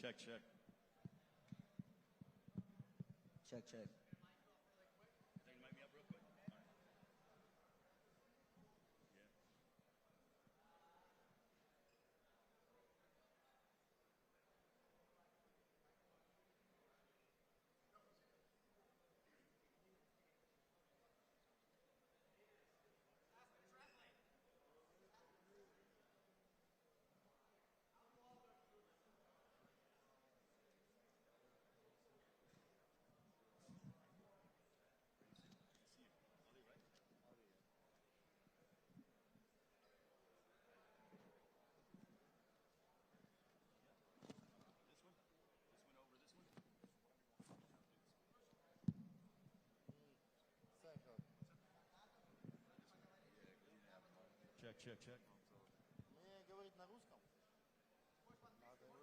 Check, check. Check, check. Can you mic me up real quick? All right. Yeah. Check, check, check. Мне говорить на русском? Ну, не, уж.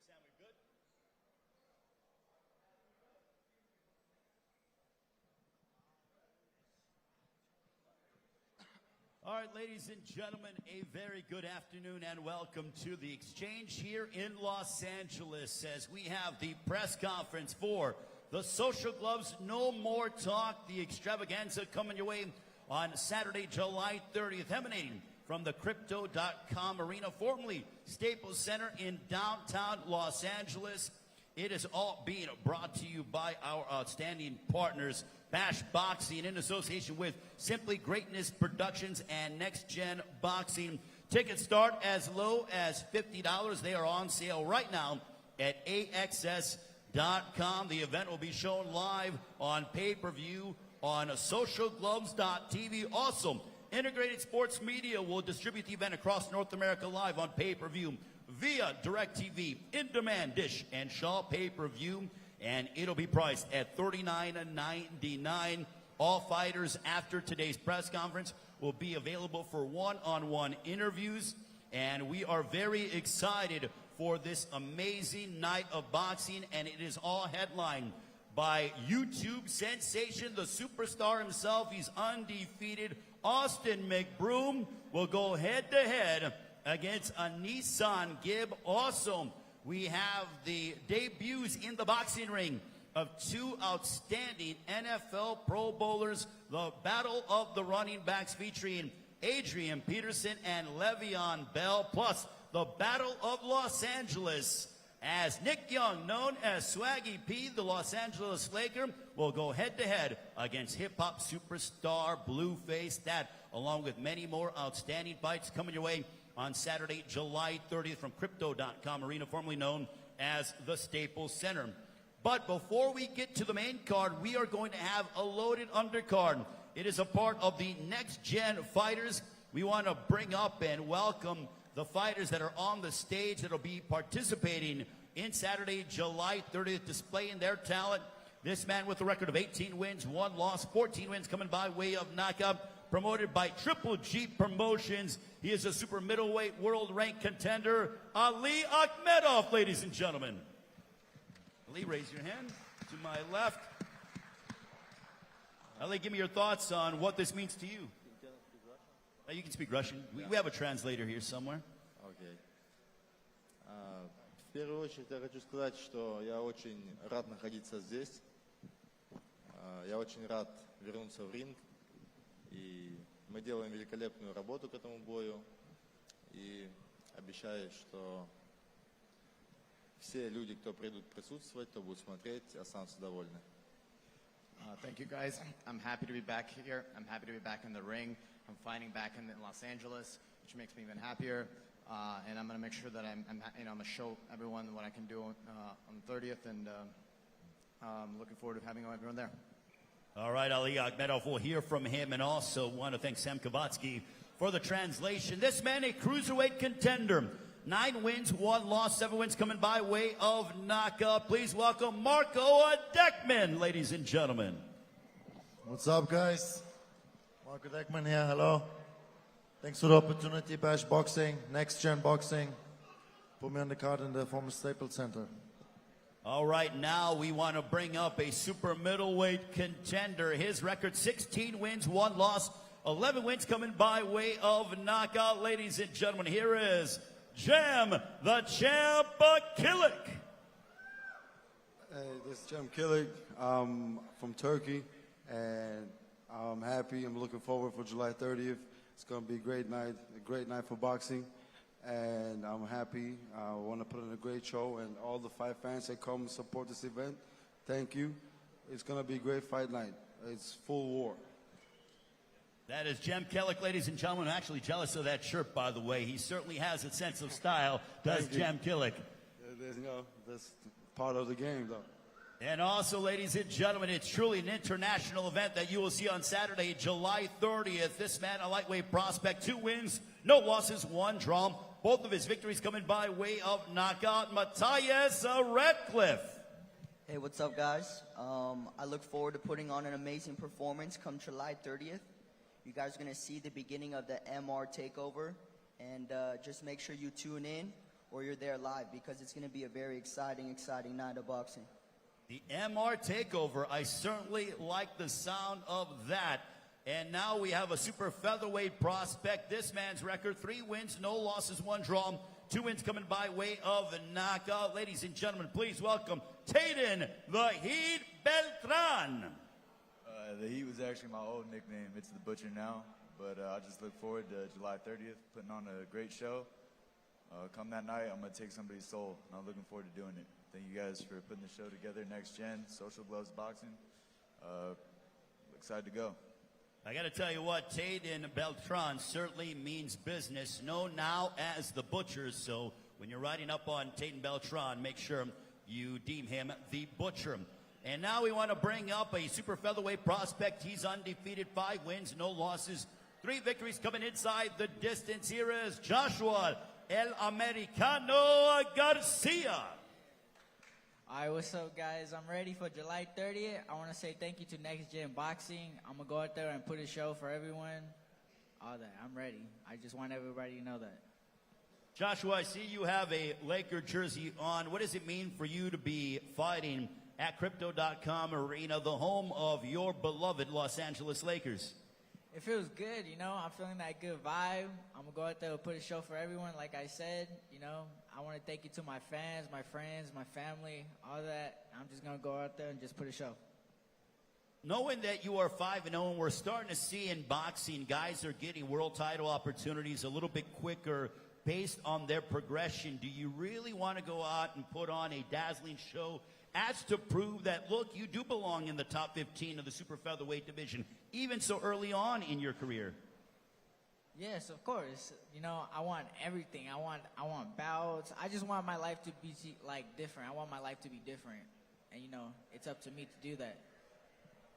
Sam, we good? All right, ladies and gentlemen, a very good afternoon and welcome to the exchange here in Los Angeles as we have the press conference for the Social Gloves No More Talk, the extravaganza coming your way on Saturday, July 30th, emanating from the Crypto.com Arena, formerly Staples Center in downtown Los Angeles. It is all being brought to you by our outstanding partners, Bash Boxing, in association with Simply Greatness Productions and Next Gen Boxing. Tickets start as low as $50. They are on sale right now at AXS.com. The event will be shown live on pay-per-view on socialgloves.tv. Also, Integrated Sports Media will distribute the event across North America live on pay-per-view via DirecTV, In-Demand, Dish, and Shaw pay-per-view. And it'll be priced at $39.99. All fighters after today's press conference will be available for one-on-one interviews. And we are very excited for this amazing night of boxing. And it is all headlined by YouTube sensation, the superstar himself. He's undefeated. Austin McBroom will go head-to-head against a Nissan Gibb. Also, we have the debuts in the boxing ring of two outstanding NFL Pro Bowlers, the Battle of the Running Backs featuring Adrian Peterson and Le'Veon Bell, plus the Battle of Los Angeles, as Nick Young, known as Swaggy P, the Los Angeles Laker, will go head-to-head against hip-hop superstar Blueface. That, along with many more outstanding fights coming your way on Saturday, July 30th from Crypto.com Arena, formerly known as the Staples Center. But before we get to the main card, we are going to have a loaded undercard. It is a part of the Next Gen Fighters. We want to bring up and welcome the fighters that are on the stage that will be participating in Saturday, July 30th, displaying their talent. This man with a record of 18 wins, 1 loss, 14 wins coming by way of knockout, promoted by Triple G Promotions. He is a super middleweight world ranked contender, Ali Akhmedov, ladies and gentlemen. Ali, raise your hand to my left. Ali, give me your thoughts on what this means to you. You can speak Russian. We have a translator here somewhere. Окей. В первую очередь я хочу сказать, что я очень рад находиться здесь. Я очень рад вернуться в ринг. И мы делаем великолепную работу к этому бою. И обещаю, что все люди, кто придут присутствовать, кто будет смотреть, останутся довольны. Thank you, guys. I'm happy to be back here. I'm happy to be back in the ring. I'm fighting back in Los Angeles, which makes me even happier. And I'm going to make sure that I'm going to show everyone what I can do on the 30th, and I'm looking forward to having everyone there. All right, Ali Akhmedov, we'll hear from him, and also want to thank Sam Kavatsky for the translation. This man, a cruiserweight contender. 9 wins, 1 loss, 7 wins coming by way of knockout. Please welcome Marco Deckman, ladies and gentlemen. What's up, guys? Marco Deckman here, hello. Thanks for the opportunity, Bash Boxing, Next Gen Boxing. Put me on the card in the former Staples Center. All right, now we want to bring up a super middleweight contender. His record, 16 wins, 1 loss, 11 wins coming by way of knockout. Ladies and gentlemen, here is Jam the Champ Killick. Hey, this is Cem Killick. I'm from Turkey, and I'm happy. I'm looking forward for July 30th. It's going to be a great night for boxing, and I'm happy. I want to put on a great show, and all the fight fans that come and support this event, thank you. It's going to be a great fight night. It's full war. That is Jem Kellick, ladies and gentlemen. I'm actually jealous of that shirt, by the way. He certainly has a sense of style, does Jem Kellick. That's part of the game, though. And also, ladies and gentlemen, it's truly an international event that you will see on Saturday, July 30th. This man, a lightweight prospect, 2 wins, no losses, 1 draw. Both of his victories coming by way of knockout. Matthias Radcliffe. Hey, what's up, guys? I look forward to putting on an amazing performance come July 30th. You guys are going to see the beginning of the MR takeover, and just make sure you tune in or you're there live, because it's going to be a very exciting night of boxing. The MR takeover, I certainly like the sound of that. And now we have a super featherweight prospect. This man's record, 3 wins, no losses, 1 draw. 2 wins coming by way of a knockout. Ladies and gentlemen, please welcome Tayden the Heat Beltran. The Heat was actually my old nickname. It's the Butcher now. But I just look forward to July 30th, putting on a great show. Come that night, I'm going to take somebody's soul, and I'm looking forward to doing it. Thank you guys for putting the show together. Next Gen, Social Gloves Boxing. Excited to go. I got to tell you what, Tayden Beltran certainly means business, known now as the Butcher. So when you're riding up on Tayden Beltran, make sure you deem him the Butcher. And now we want to bring up a super featherweight prospect. He's undefeated, 5 wins, no losses, 3 victories coming inside the distance. Here is Joshua El Americano Garcia. All right, what's up, guys? I'm ready for July 30th. I want to say thank you to Next Gen Boxing. I'm going to go out there and put a show for everyone. All that. I'm ready. I just want everybody to know that. Joshua, I see you have a Laker jersey on. What does it mean for you to be fighting at Crypto.com Arena, the home of your beloved Los Angeles Lakers? It feels good, you know. I'm feeling that good vibe. I'm going to go out there and put a show for everyone, like I said. You know, I want to thank you to my fans, my friends, my family, all that. I'm just going to go out there and just put a show. Knowing that you are 5-0, and we're starting to see in boxing, guys are getting world title opportunities a little bit quicker based on their progression. Do you really want to go out and put on a dazzling show as to prove that, look, you do belong in the top 15 of the super featherweight division, even so early on in your career? Yes, of course. You know, I want everything. I want bouts. I just want my life to be like different. I want my life to be different. And you know, it's up to me to do that.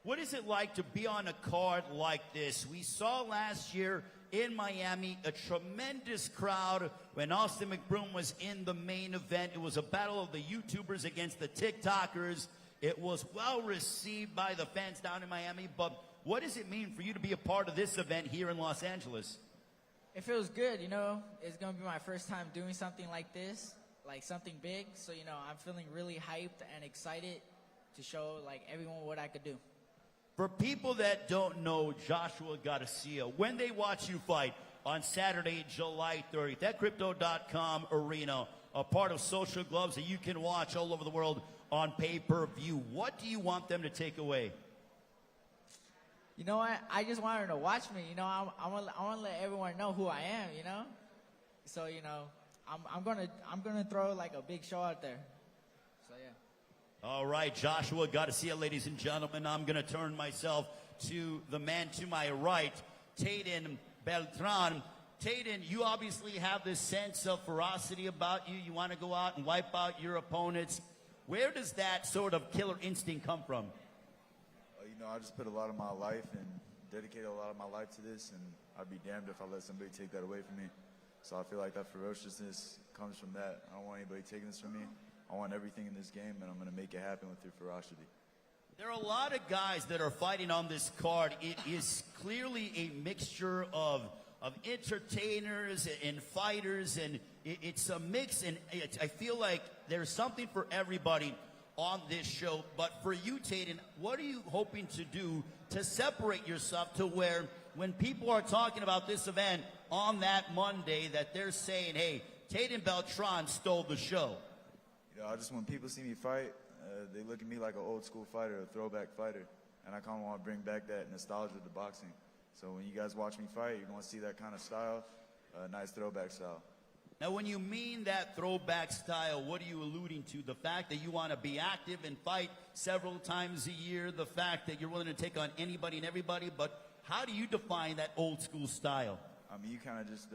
What is it like to be on a card like this? We saw last year in Miami a tremendous crowd when Austin McBroom was in the main event. It was a battle of the YouTubers against the TikTokers. It was well received by the fans down in Miami. But what does it mean for you to be a part of this event here in Los Angeles? It feels good, you know. It's going to be my first time doing something like this, like something big. So, you know, I'm feeling really hyped and excited to show, like, everyone what I could do. For people that don't know Joshua Garcia, when they watch you fight on Saturday, July 30th, at Crypto.com Arena, a part of Social Gloves that you can watch all over the world on pay-per-view, what do you want them to take away? You know what? I just want her to watch me. You know, I want to let everyone know who I am. You know, so you know, I'm gonna throw like a big show out there. So yeah. All right, Joshua Garcia, ladies and gentlemen. I'm gonna turn myself to the man to my right, Tayden Beltran. Tayden, you obviously have this sense of ferocity about you. You want to go out and wipe out your opponents. Where does that sort of killer instinct come from? You know, I just put a lot of my life and dedicated a lot of my life to this, and I'd be damned if I let somebody take that away from me. So I feel like that ferociousness comes from that. I don't want anybody taking this from me. I want everything in this game, and I'm going to make it happen with your ferocity. There are a lot of guys that are fighting on this card. It is clearly a mixture of entertainers and fighters, and it's a mix, and I feel like there's something for everybody on this show. But for you, Tayden, what are you hoping to do to separate yourself to where when people are talking about this event on that Monday that they're saying, hey, Tatum Beltran stole the show? You know, when people see me fight, they look at me like an old school fighter, a throwback fighter. And I kind of want to bring back that nostalgia to boxing. So when you guys watch me fight, you're going to see that kind of style, nice throwback style. Now, when you mean that throwback style, what are you alluding to? The fact that you want to be active and fight several times a year, the fact that you're willing to take on anybody and everybody, but how do you define that old school style? I mean, you kind of just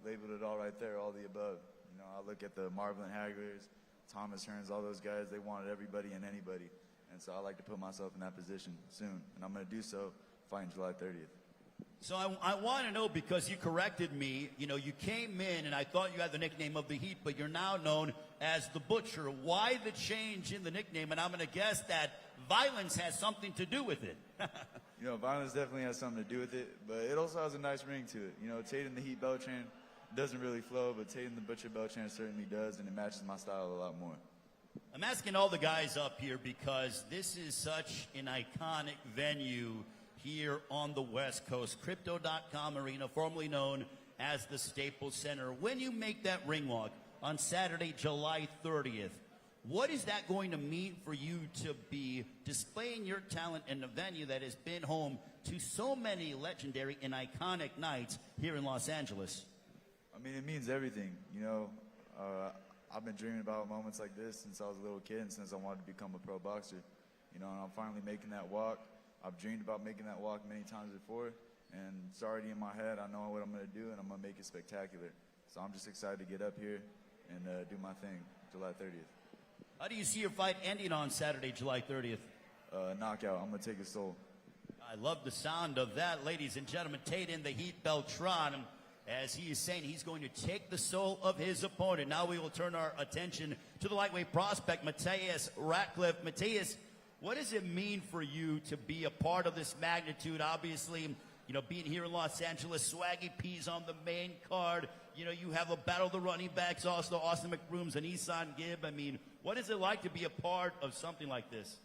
labeled it all right there, all the above. You know, I look at the Marvin Hagglers, Thomas Hearns, all those guys, they wanted everybody and anybody. And so I like to put myself in that position soon. And I'm going to do so fighting July 30th. So I want to know, because you corrected me, you know, you came in and I thought you had the nickname of the Heat, but you're now known as the Butcher. Why the change in the nickname? And I'm going to guess that violence has something to do with it. You know, violence definitely has something to do with it, but it also has a nice ring to it. You know, Tatum the Heat Beltran doesn't really flow, but Tatum the Butcher Beltran certainly does, and it matches my style a lot more. I'm asking all the guys up here because this is such an iconic venue here on the West Coast. Crypto.com Arena, formerly known as the Staples Center. When you make that ring walk on Saturday, July 30th, what is that going to mean for you to be displaying your talent in a venue that has been home to so many legendary and iconic nights here in Los Angeles? I mean, it means everything. You know, I've been dreaming about moments like this since I was a little kid and since I wanted to become a pro boxer. You know, and I'm finally making that walk. I've dreamed about making that walk many times before, and it's already in my head. I know what I'm going to do, and I'm going to make it spectacular. So I'm just excited to get up here and do my thing, July 30th. How do you see your fight ending on Saturday, July 30th? Knockout. I'm going to take his soul. I love the sound of that, ladies and gentlemen. Tatum the Heat Beltran, as he is saying he's going to take the soul of his opponent. Now we will turn our attention to the lightweight prospect, Matthias Ratcliffe. Matthias, what does it mean for you to be a part of this magnitude? Obviously, you know, being here in Los Angeles, Swaggy P's on the main card. You know, you have a battle of the running backs, also Austin McBrooms and Isan Gibb. I mean, what is it like to be a part of something like this?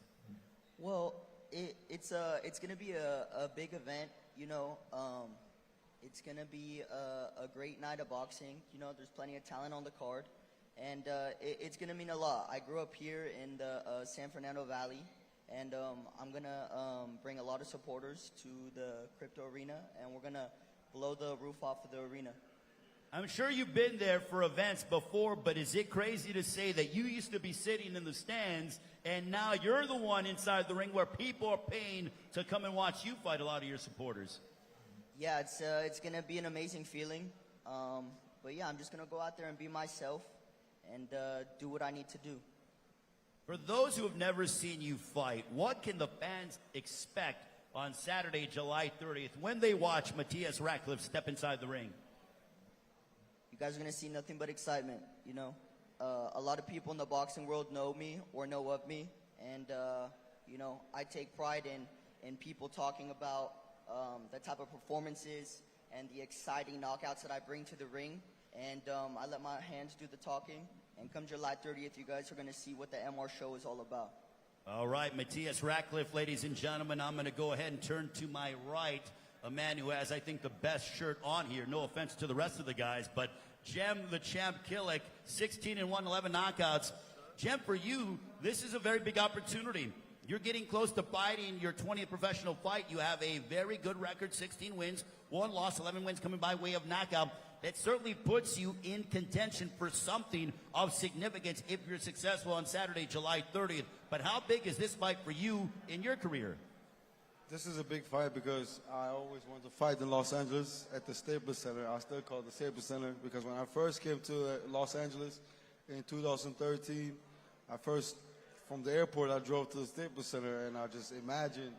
Well, it's going to be a big event, you know. It's going to be a great night of boxing. You know, there's plenty of talent on the card. And it's going to mean a lot. I grew up here in the San Fernando Valley. And I'm going to bring a lot of supporters to the crypto arena. And we're going to blow the roof off of the arena. I'm sure you've been there for events before, but is it crazy to say that you used to be sitting in the stands and now you're the one inside the ring where people are paying to come and watch you fight a lot of your supporters? Yeah, it's going to be an amazing feeling. But yeah, I'm just going to go out there and be myself and do what I need to do. For those who have never seen you fight, what can the fans expect on Saturday, July 30th, when they watch Matthias Ratcliffe step inside the ring? You guys are going to see nothing but excitement, you know. A lot of people in the boxing world know me or know of me. And, you know, I take pride in people talking about the type of performances and the exciting knockouts that I bring to the ring. And I let my hands do the talking. And come July 30th, you guys are going to see what the MR show is all about. All right, Matthias Ratcliffe, ladies and gentlemen, I'm going to go ahead and turn to my right, a man who has, I think, the best shirt on here. No offense to the rest of the guys, but Jem the Champ Killick, 16-1, 11 knockouts. Jem, for you, this is a very big opportunity. You're getting close to fighting your 20th professional fight. You have a very good record, 16 wins, 1 loss, 11 wins coming by way of knockout. That certainly puts you in contention for something of significance if you're successful on Saturday, July 30th. But how big is this fight for you in your career? This is a big fight because I always wanted to fight in Los Angeles at the Staples Center. I still call it the Staples Center because when I first came to Los Angeles in 2013, from the airport, I drove to the Staples Center and I just imagined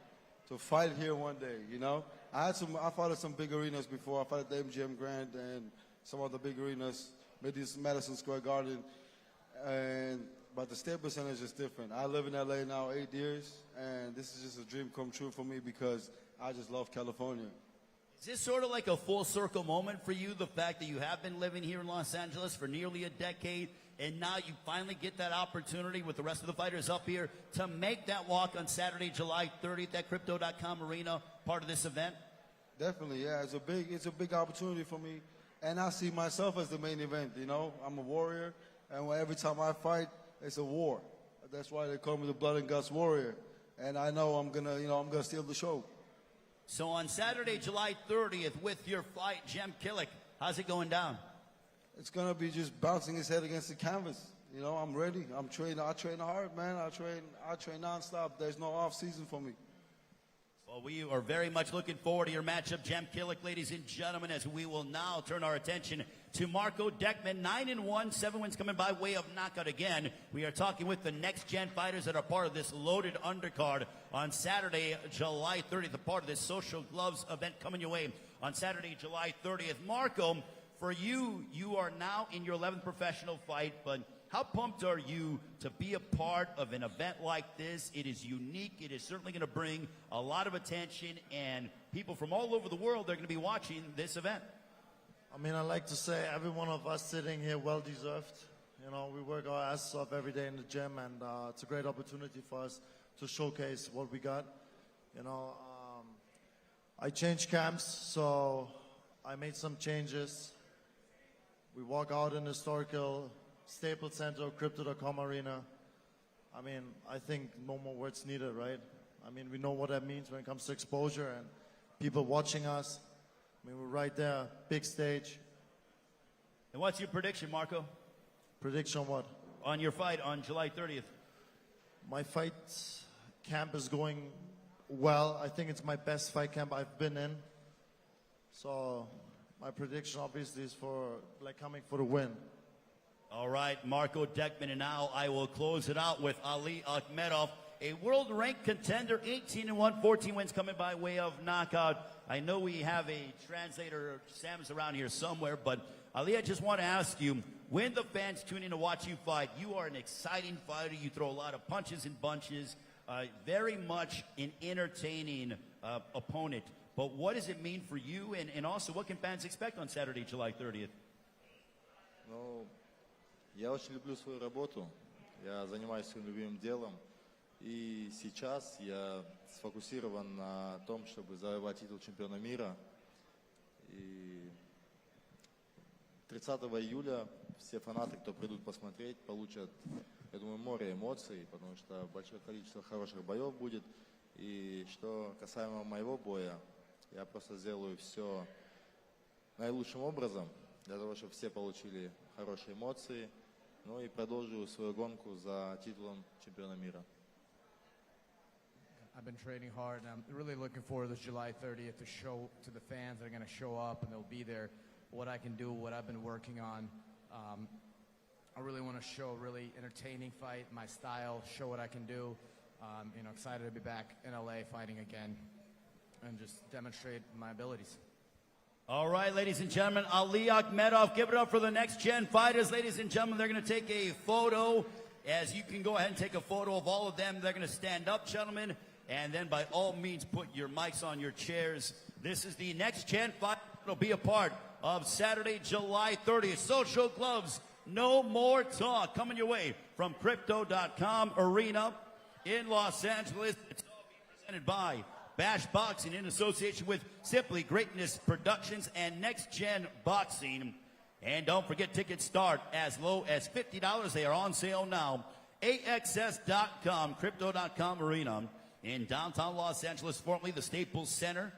to fight here one day, you know. I fought at some big arenas before. I fought at the MGM Grand and some other big arenas, Madison Square Garden. But the Staples Center is just different. I live in LA now 8 years, and this is just a dream come true for me because I just love California. Is this sort of like a full circle moment for you, the fact that you have been living here in Los Angeles for nearly a decade, and now you finally get that opportunity with the rest of the fighters up here to make that walk on Saturday, July 30th at Crypto.com Arena, part of this event? Definitely, yeah. It's a big opportunity for me, and I see myself as the main event. You know, I'm a warrior, and every time I fight, it's a war. That's why they call me the Blood and Guts Warrior. And I know I'm gonna steal the show. So on Saturday, July 30th, with your fight, Jem Killick, how's it going down? It's gonna be just bouncing his head against the canvas. You know, I'm ready. I'm training. I train hard, man. I train nonstop. There's no off season for me. Well, we are very much looking forward to your matchup, Jem Killick, ladies and gentlemen, as we will now turn our attention to Marco Deckman, 9-1, 7 wins coming by way of knockout again. We are talking with the next-gen fighters that are part of this loaded undercard on Saturday, July 30th, a part of this Social Gloves event coming your way on Saturday, July 30th. Marco, for you, you are now in your 11th professional fight, but how pumped are you to be a part of an event like this? It is unique. It is certainly going to bring a lot of attention, and people from all over the world are going to be watching this event. I mean, I like to say every one of us sitting here well deserved. You know, we work our asses off every day in the gym, and it's a great opportunity for us to showcase what we got. You know, I changed camps, so I made some changes. We walk out in historical Staples Center, Crypto.com Arena. I mean, I think no more words needed, right? I mean, we know what that means when it comes to exposure and people watching us. I mean, we're right there, big stage. And what's your prediction, Marco, Prediction what? on your fight on July 30th? My fight camp is going well. I think it's my best fight camp I've been in. So my prediction obviously is for coming for the win. All right, Marco Deckman, and now I will close it out with Ali Akhmedov, a world-ranked contender, 18-1, 14 wins coming by way of knockout. I know we have a translator, Sam's around here somewhere, but Ali, I just want to ask you, when the fans tune in to watch you fight, you are an exciting fighter. You throw a lot of punches and bunches, very much an entertaining opponent. But what does it mean for you, and also what can fans expect on Saturday, July 30th? Ну, я очень люблю свою работу, я занимаюсь своим любимым делом, и сейчас я сфокусирован на том, чтобы завоевать титул чемпиона мира. И 30 июля все фанаты, кто придут посмотреть, получат, я думаю, море эмоций, потому что большое количество хороших боев будет. И что касаемо моего боя, я просто сделаю все наилучшим образом, для того, чтобы все получили хорошие эмоции, ну и продолжу свою гонку за титулом чемпиона мира. I've been training hard, and I'm really looking forward to this July 30th to show to the fans that are going to show up and they'll be there what I can do, what I've been working on. I really want to show a really entertaining fight, my style, show what I can do. Excited to be back in LA fighting again and just demonstrate my abilities. All right, ladies and gentlemen, Ali Akhmedov, give it up for the next-gen fighters. Ladies and gentlemen, they're going to take a photo. As you can go ahead and take a photo of all of them. They're going to stand up, gentlemen, and then by all means put your mics on your chairs. This is the next-gen fight. It'll be a part of Saturday, July 30th. Social Gloves, no more talk. Coming your way from Crypto.com Arena in Los Angeles. It's all being presented by Bash Boxing in association with Simply Greatness Productions and Next Gen Boxing. And don't forget, tickets start as low as $50. They are on sale now. AXS.com, Crypto.com Arena in downtown Los Angeles, formerly the Staples Center.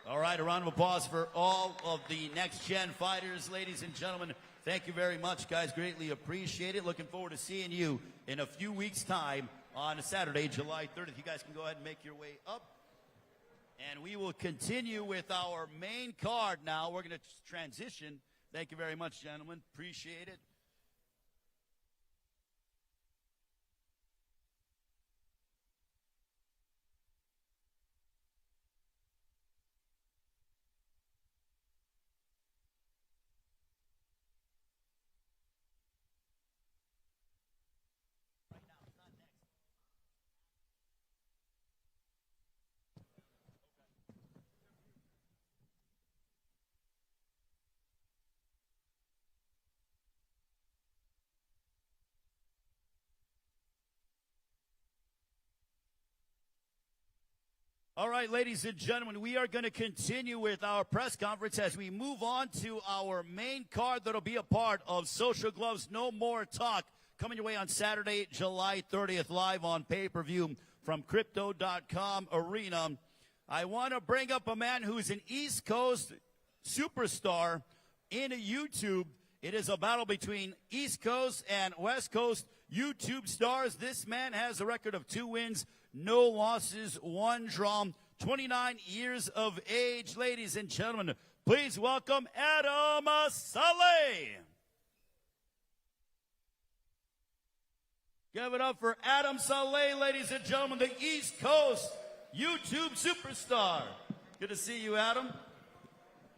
All right, a round of applause for all of the next-gen fighters, ladies and gentlemen. Thank you very much, guys. Greatly appreciate it. Looking forward to seeing you in a few weeks' time on Saturday, July 30th. You guys can go ahead and make your way up. And we will continue with our main card now. We're going to transition. Thank you very much, gentlemen. Appreciate it. All right, ladies and gentlemen, we are going to continue with our press conference as we move on to our main card that'll be a part of Social Gloves No More Talk, coming your way on Saturday, July 30th, live on pay-per-view from Crypto.com Arena. I want to bring up a man who's an East Coast superstar in YouTube. It is a battle between East Coast and West Coast YouTube stars. This man has a record of 2 wins, no losses, 1 draw, 29 years of age. Ladies and gentlemen, please welcome Adam Saleh. Give it up for Adam Saleh, ladies and gentlemen, the East Coast YouTube superstar. Good to see you, Adam.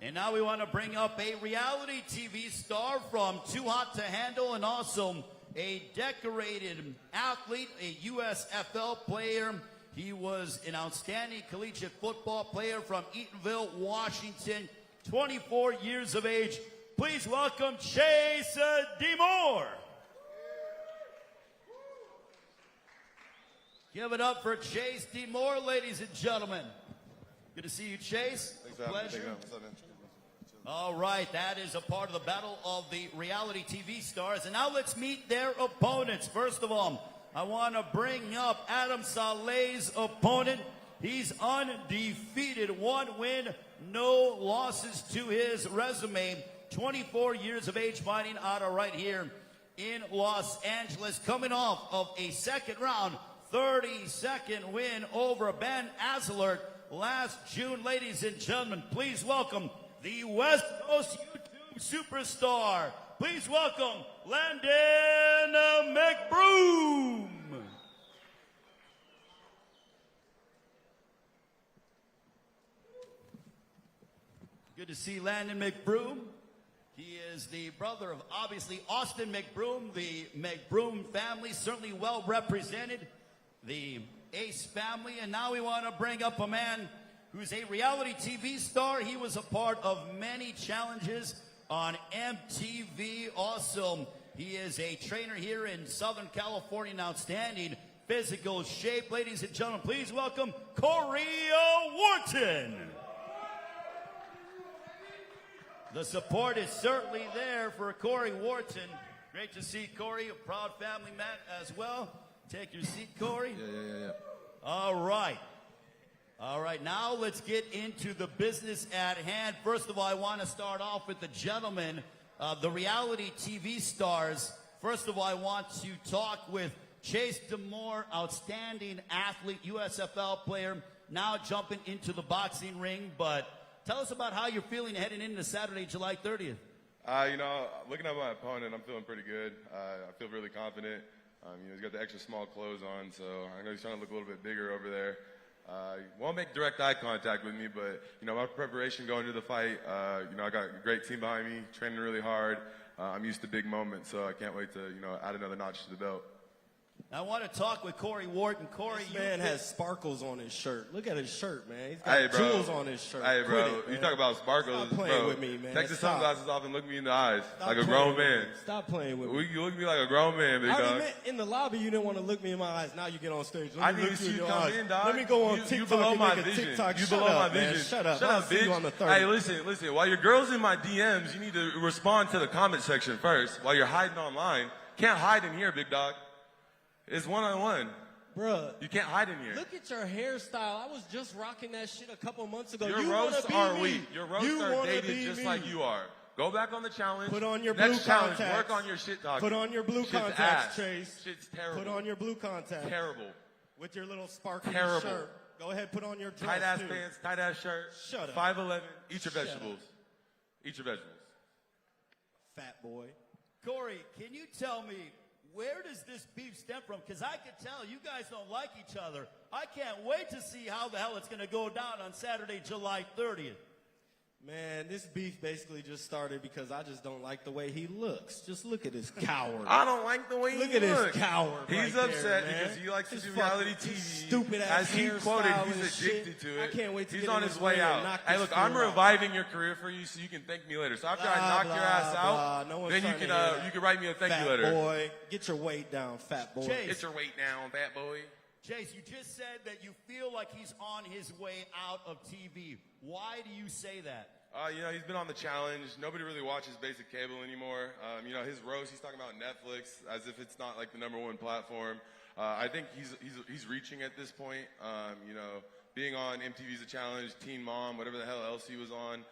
And now we want to bring up a reality TV star from Too Hot to Handle and also a decorated athlete, a USFL player. He was an outstanding collegiate football player from Eatonville, Washington, 24 years of age. Please welcome Chase DeMoore. Give it up for Chase DeMoore, ladies and gentlemen. Good to see you, Chase. Thanks for having me. Pleasure. What's up, man? All right, that is a part of the battle of the reality TV stars. And now let's meet their opponents. First of all, I want to bring up Adam Saleh's opponent. He's undefeated, 1 win, no losses to his resume. 24 years of age, fighting out of right here in Los Angeles, coming off of a second round 32nd win over Ben Azelert last June. Ladies and gentlemen, please welcome the West Coast YouTube superstar. Please welcome Landon McBroom. Good to see Landon McBroom. He is the brother of, obviously, Austin McBroom. The McBroom family certainly well represented. The Ace family. And now we want to bring up a man who's a reality TV star. He was a part of many challenges on MTV. Also, he is a trainer here in Southern California, in outstanding physical shape. Ladies and gentlemen, please welcome Corey Wharton. The support is certainly there for Corey Wharton. Great to see Corey, a proud family man as well. Take your seat, Corey. Yeah. All right. All right, now let's get into the business at hand. First of all, I want to start off with the gentlemen, the reality TV stars. First of all, I want to talk with Chase DeMoore, outstanding athlete, USFL player, now jumping into the boxing ring. But tell us about how you're feeling heading into Saturday, July 30th. Looking at my opponent, I'm feeling pretty good. I feel really confident. He's got the extra small clothes on, so I know he's trying to look a little bit bigger over there. Won't make direct eye contact with me, but, my preparation going into the fight, I got a great team behind me, training really hard. I'm used to big moments, so I can't wait to, add another notch to the belt. I want to talk with Corey Wharton. Corey, this man has sparkles on his shirt. Look at his shirt, man. He's got jewels on his shirt. Hey, bro, Quit it, you talk about sparkles, Stop playing with me, man. Take the Stop. sunglasses off and look me in the eyes Stop like a grown playing man. Stop playing with me. You look at me like a grown man, big I already dog. meant in the lobby you didn't want to look me in my eyes. Now you get on stage. I Let me knew look you your come eyes. in, dog. Let me go on You TikTok below and my make a vision. TikTok. You Shut below up, my man. vision. Shut up. Shut I'll up, see bitch. you on the 30th. Hey, listen. While your girl's in my DMs, you need to respond to the comment section first. While you're hiding online, can't hide in here, big dog. It's one-on-one. Bruh, you can't hide in here. Look at your hairstyle. I was just rocking that shit a couple months ago. Your you roasts be are me. weak. Your roasts you are wanna dated be just me. like you are. Go back on the challenge. Put on your Next blue challenge, contacts. work on your shit talking. Put on your blue Shit's contacts, ass. Chase. Shit's terrible. Put on your blue contacts. Terrible. With your little sparkly Terrible. shirt. Go ahead, put on your dress, Tight ass too. pants, tight ass shirt. Shut up. 5'11". Eat your Shut vegetables. Eat your vegetables. Fat boy. Corey, can you tell me, where does this beef stem from? Because I can tell you guys don't like each other. I can't wait to see how the hell it's going to go down on Saturday, July 30th. Man, this beef basically just started because I just don't like the way he looks. Just look at this coward. I don't like the way Look he at looks. this coward. He's right upset there, man. because he likes to This do fucking reality TV. Stupid ass As he quoted, hairstyle he's and addicted shit. to it. I can't wait to He's get on in his this way ring and out. knock Hey, this look, I'm fool out. reviving your career for you, so you can thank me later. So after I knock your ass out, No one's then you trying to can hear that. you can write me a thank fat you letter. boy, get your weight down, fat boy. Chase. Get your weight down, fat boy. Chase, you just said that you feel like he's on his way out of TV. Why do you say that? You know, he's been on the challenge. Nobody really watches basic cable anymore. You know, his roast, he's talking about Netflix as if it's not like the #1 platform. I think he's reaching at this point. You know, being on MTV's a challenge, Teen Mom, whatever the hell else he was on,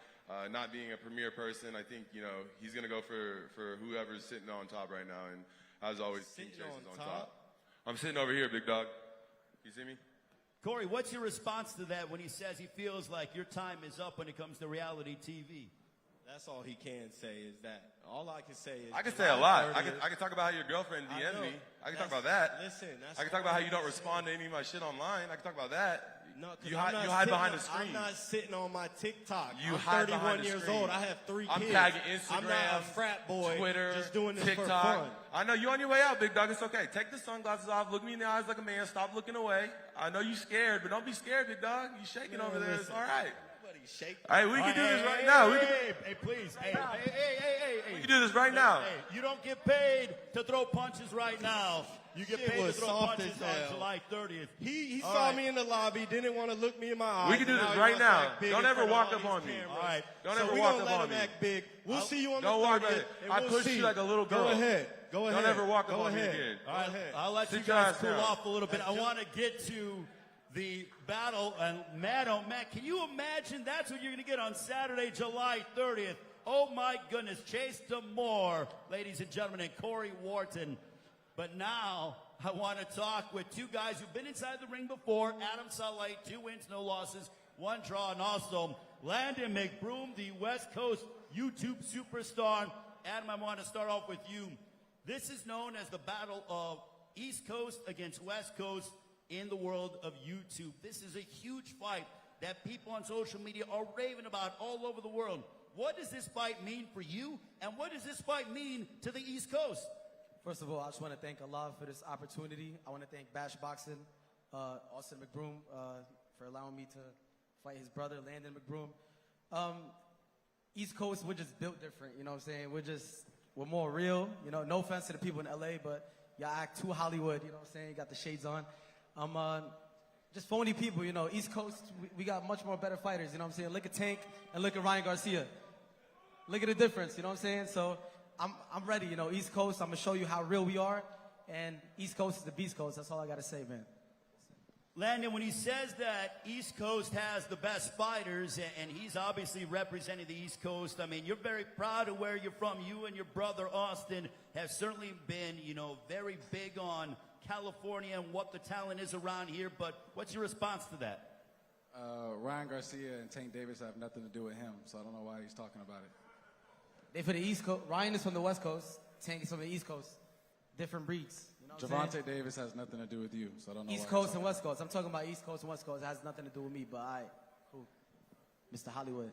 not being a premier person. I think, you know, he's going to go for whoever's sitting on top right now. And as always, Team Chase is on top. I'm sitting over here, big dog. You see me? Corey, what's your response to that when he says he feels like your time is up when it comes to reality TV? That's all he can say is that. All I can say is. I can say a lot. I can talk about how your girlfriend DM'd me. I can talk about that. Listen, that's I can talk about how you don't respond to any of my shit online. I can talk about that. No, you hide behind the screen. I'm not sitting on my TikTok. You I'm hide 31 behind the years screen. old. I have 3 kids. I'm tagging Instagram, I'm not a frat boy. Twitter, just doing this TikTok. for fun. I know you're on your way out, big dog. It's okay. Take the sunglasses off. Look me in the eyes like a man. Stop looking away. I know you're scared, but don't be scared, big dog. You shaking over there. It's all right. Nobody's shaking. All right, we can do this right now. Hey, please. Hey. We can do this right now. Hey, you don't get paid to throw punches right now. You get paid to throw punches on July 30th. He saw me in the lobby, didn't want to look me in my eyes. We can do this right now. Don't ever walk up on me. All right. Don't so ever we walk gonna up let on him me. act big. We'll see you on the Don't walk 30th. up. I pushed you like a little girl. Go ahead. Don't ever walk up on me again. All right, I'll let you Sit your guys ass cool down. off a little bit. I want to get to the battle. And Matt, oh, Matt, can you imagine that's what you're going to get on Saturday, July 30th? Oh, my goodness. Chase Demore, ladies and gentlemen, and Corey Wharton. But now I want to talk with two guys who've been inside the ring before. Adam Saleh, 2 wins, no losses, 1 draw. And also Landon McBroom, the West Coast YouTube superstar. Adam, I want to start off with you. This is known as the battle of East Coast against West Coast in the world of YouTube. This is a huge fight that people on social media are raving about all over the world. What does this fight mean for you, and what does this fight mean to the East Coast? First of all, I just want to thank Allah for this opportunity. I want to thank Bash Boxing, Austin McBroom, for allowing me to fight his brother, Landon McBroom. East Coast, we're just built different, you know what I'm saying? We're more real, you know, no offense to the people in LA, but y'all act too Hollywood, you know what I'm saying? You got the shades on. Just phony people, you know. East Coast, we got much more better fighters, you know what I'm saying? Look at Tank and look at Ryan Garcia. Look at the difference, you know what I'm saying? So I'm ready, you know. East Coast, I'm going to show you how real we are. And East Coast is the Beast Coast. That's all I got to say, man. Landon, when he says that East Coast has the best fighters, and he's obviously representing the East Coast, I mean, you're very proud of where you're from. You and your brother, Austin, have certainly been, you know, very big on California and what the talent is around here. But what's your response to that? Ryan Garcia and Tank Davis have nothing to do with him, so I don't know why he's talking about it. They for the East Coast. Ryan is from the West Coast. Tank is from the East Coast. Different breeds. You know what I'm saying? Javante Davis has nothing to do with you, so I don't know East why Coast and West Coast. I'm talking about East Coast and West Coast. It has nothing to do with me, but all right, cool. Mr. Hollywood.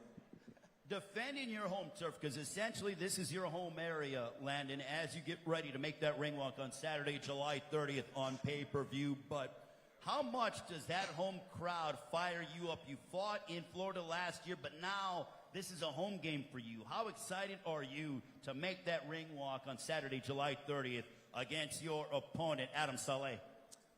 Defending your home turf, because essentially this is your home area, Landon, as you get ready to make that ring walk on Saturday, July 30th on pay-per-view. But how much does that home crowd fire you up? You fought in Florida last year, but now this is a home game for you. How excited are you to make that ring walk on Saturday, July 30th against your opponent, Adam Saleh?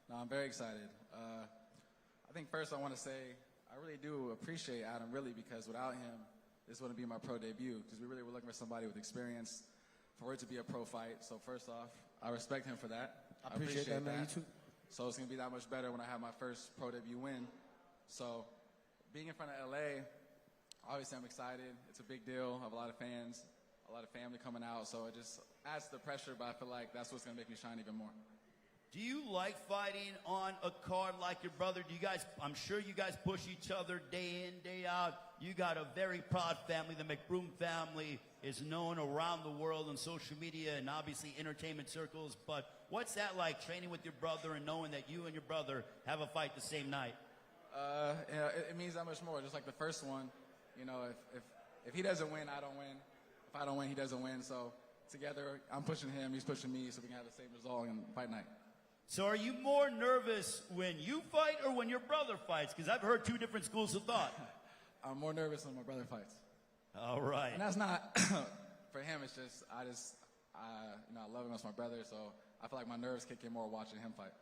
No, I'm very excited. I think first I want to say I really do appreciate Adam, really, because without him, this wouldn't be my pro debut, because we really were looking for somebody with experience for it to be a pro fight. So first off, I respect him for that. I appreciate that, man. You too. So it's going to be that much better when I have my first pro debut win. So being in front of LA, obviously I'm excited. It's a big deal. I have a lot of fans, a lot of family coming out. So it just adds to the pressure, but I feel like that's what's going to make me shine even more. Do you like fighting on a card like your brother? Do you guys, I'm sure you guys push each other day in, day out. You got a very proud family. The McBroom family is known around the world on social media and obviously entertainment circles. But what's that like, training with your brother and knowing that you and your brother have a fight the same night? Yeah, it means that much more. Just like the first one, you know, if he doesn't win, I don't win. If I don't win, he doesn't win. So together, I'm pushing him, he's pushing me, so we can have the same result in fight night. So are you more nervous when you fight or when your brother fights? Because I've heard two different schools of thought. I'm more nervous when my brother fights. All right. And that's not, for him, it's just, I love him as my brother, so I feel like my nerves kick in more watching him fight.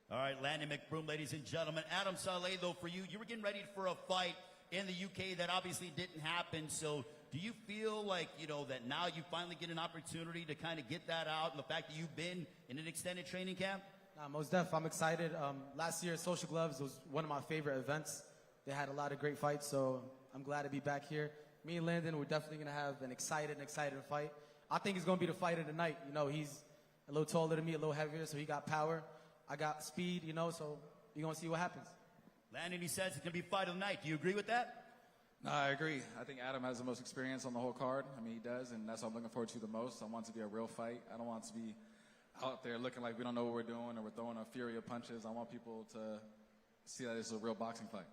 All right, Landon McBroom, ladies and gentlemen. Adam Saleh, though, for you, you were getting ready for a fight in the UK that obviously didn't happen. So do you feel like, that now you finally get an opportunity to kind of get that out, and the fact that you've been in an extended training camp? Nah, most def, I'm excited. Last year, Social Gloves was one of my favorite events. They had a lot of great fights, so I'm glad to be back here. Me and Landon, we're definitely going to have an exciting fight. I think it's going to be the fight of the night. He's a little taller than me, a little heavier, so he got power. I got speed, so you're going to see what happens. Landon, he says it's going to be fight of the night. Do you agree with that? No, I agree. I think Adam has the most experience on the whole card. I mean, he does, and that's what I'm looking forward to the most. I want it to be a real fight. I don't want it to be out there looking like we don't know what we're doing or we're throwing a fury of punches. I want people to see that it's a real boxing fight.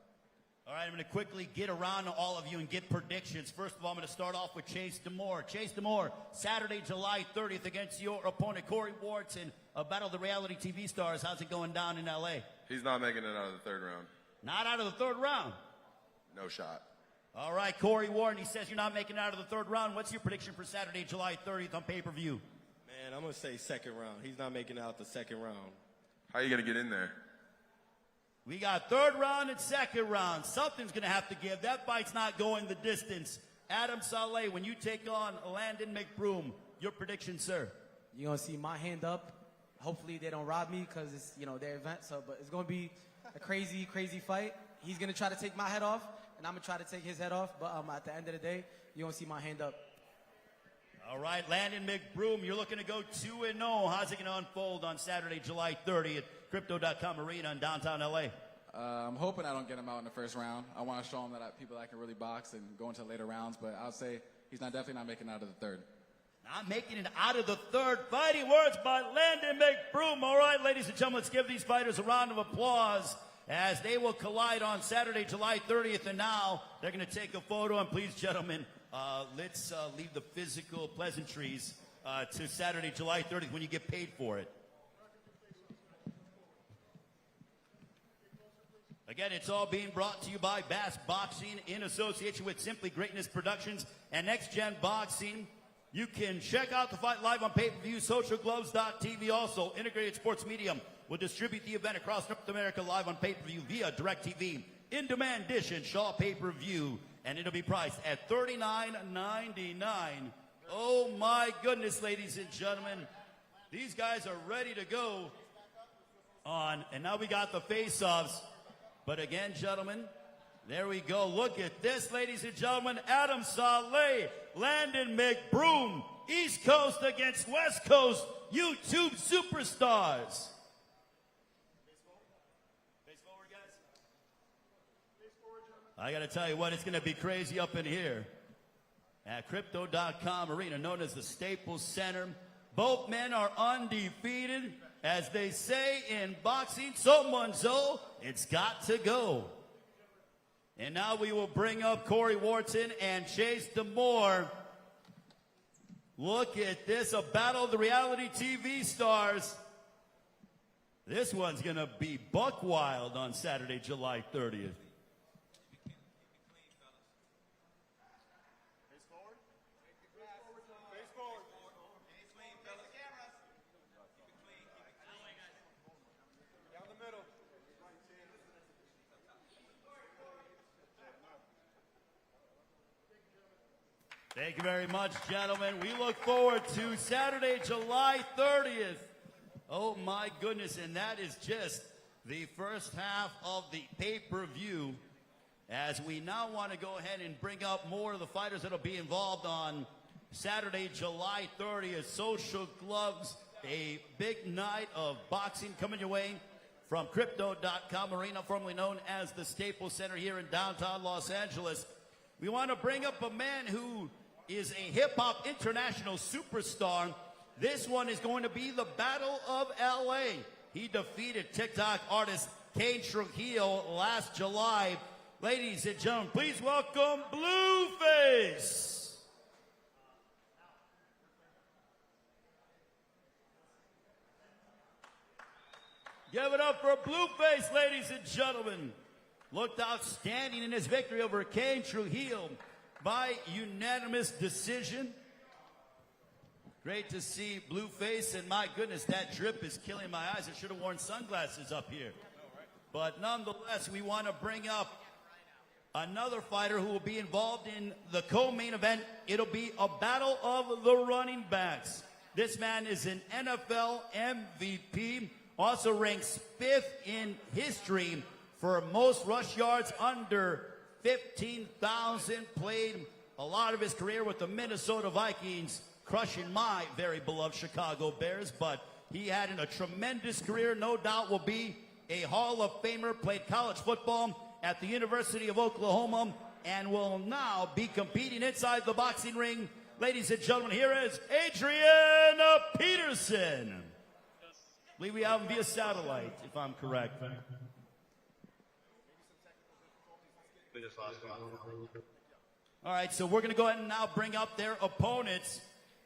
All right, I'm going to quickly get around to all of you and get predictions. First of all, I'm going to start off with Chase D'Amore. Chase D'Amore, Saturday, July 30th against your opponent, Corey Wharton, a battle of the reality TV stars. How's it going down in L.A.? He's not making it out of the third round. Not out of the third round? No shot. All right, Corey Wharton, he says you're not making it out of the third round. What's your prediction for Saturday, July 30th on pay-per-view? Man, I'm going to say second round. He's not making it out the second round. How are you going to get in there? We got third round and second round. Something's going to have to give. That fight's not going the distance. Adam Saleh, when you take on Landon McBroom, your prediction, sir? You're going to see my hand up. Hopefully they don't rob me because it's, their event. But it's going to be a crazy, crazy fight. He's going to try to take my head off, and I'm going to try to take his head off. But at the end of the day, you're going to see my hand up. All right, Landon McBroom, you're looking to go 2-0. How's it going to unfold on Saturday, July 30th, Crypto.com Arena in downtown L.A.? I'm hoping I don't get him out in the first round. I want to show him that people that can really box and go into later rounds, but I would say he's definitely not making it out of the third. Not making it out of the third. Fighting words by Landon McBroom. All right, ladies and gentlemen, let's give these fighters a round of applause as they will collide on Saturday, July 30th. And now they're going to take a photo. And please, gentlemen, let's leave the physical pleasantries to Saturday, July 30th when you get paid for it. Again, it's all being brought to you by Bass Boxing in association with Simply Greatness Productions and Next Gen Boxing. You can check out the fight live on pay-per-view, socialgloves.tv. Also, Integrated Sports Media will distribute the event across North America live on pay-per-view via DirecTV, in-demand dish, and Shaw pay-per-view. And it'll be priced at $39.99. Oh, my goodness, ladies and gentlemen. These guys are ready to go on. And now we got the face-offs. But again, gentlemen, there we go. Look at this, ladies and gentlemen. Adam Saleh, Landon McBroom, East Coast against West Coast, YouTube superstars. I got to tell you what, it's going to be crazy up in here at Crypto.com Arena, known as the Staples Center. Both men are undefeated. As they say in boxing, so it's got to go. And now we will bring up Corey Wharton and Chase D'Amore. Look at this, a battle of the reality TV stars. This one's going to be buck wild on Saturday, July 30th. Thank you very much, gentlemen. We look forward to Saturday, July 30th. Oh, my goodness, and that is just the first half of the pay-per-view. As we now want to go ahead and bring up more of the fighters that will be involved on Saturday, July 30th. Social Gloves, a big night of boxing coming your way from Crypto.com Arena, formerly known as the Staples Center here in downtown Los Angeles. We want to bring up a man who is a hip-hop international superstar. This one is going to be the Battle of L.A. He defeated TikTok artist Kane Trujillo last July. Ladies and gentlemen, please welcome Blueface. Give it up for Blueface, ladies and gentlemen. Looked outstanding in his victory over Kane Trujillo by unanimous decision. Great to see Blueface, and my goodness, that drip is killing my eyes. I should have worn sunglasses up here. But nonetheless, we want to bring up another fighter who will be involved in the co-main event. It'll be a battle of the running backs. This man is an NFL MVP, also ranks 5th in history for most rush yards under 15,000, played a lot of his career with the Minnesota Vikings, crushing my very beloved Chicago Bears, but he had a tremendous career, no doubt will be a Hall of Famer, played college football at the University of Oklahoma, and will now be competing inside the boxing ring. Ladies and gentlemen, here is Adrian Peterson. I believe we have him via satellite, if I'm correct. All right, so we're going to go ahead and now bring up their opponents,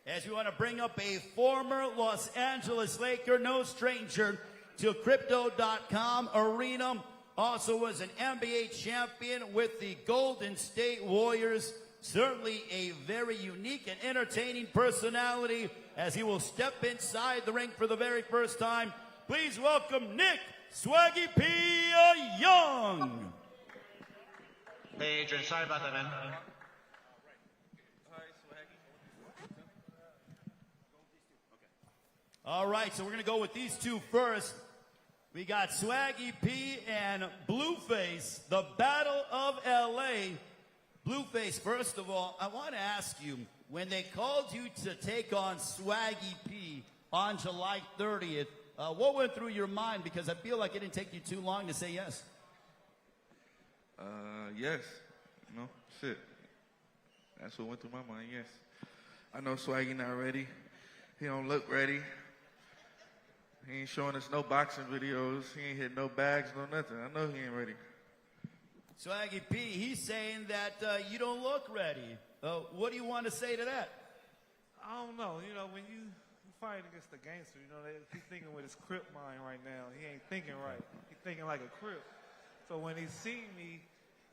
as we want to bring up a former Los Angeles Laker, no stranger to Crypto.com arena. Also was an NBA champion with the Golden State Warriors. Certainly a very unique and entertaining personality, as he will step inside the ring for the very first time. Please welcome Nick Swaggy P. Young. Hey, Adrian, sorry about that, man. All right, so we're going to go with these two first. We got Swaggy P and Blueface, the Battle of L.A. Blueface, first of all, I want to ask you, when they called you to take on Swaggy P on July 30th, what went through your mind? Because I feel like it didn't take you too long to say yes. Yes. No, shit. That's what went through my mind, yes. I know Swaggy not ready. He don't look ready. He ain't showing us no boxing videos. He ain't hitting no bags, no nothing. I know he ain't ready. Swaggy P, he's saying that you don't look ready. What do you want to say to that? I don't know. You know, when you fight against a gangster, you know, he's thinking with his Crip mind right now. He ain't thinking right. He's thinking like a Crip. So when he seen me,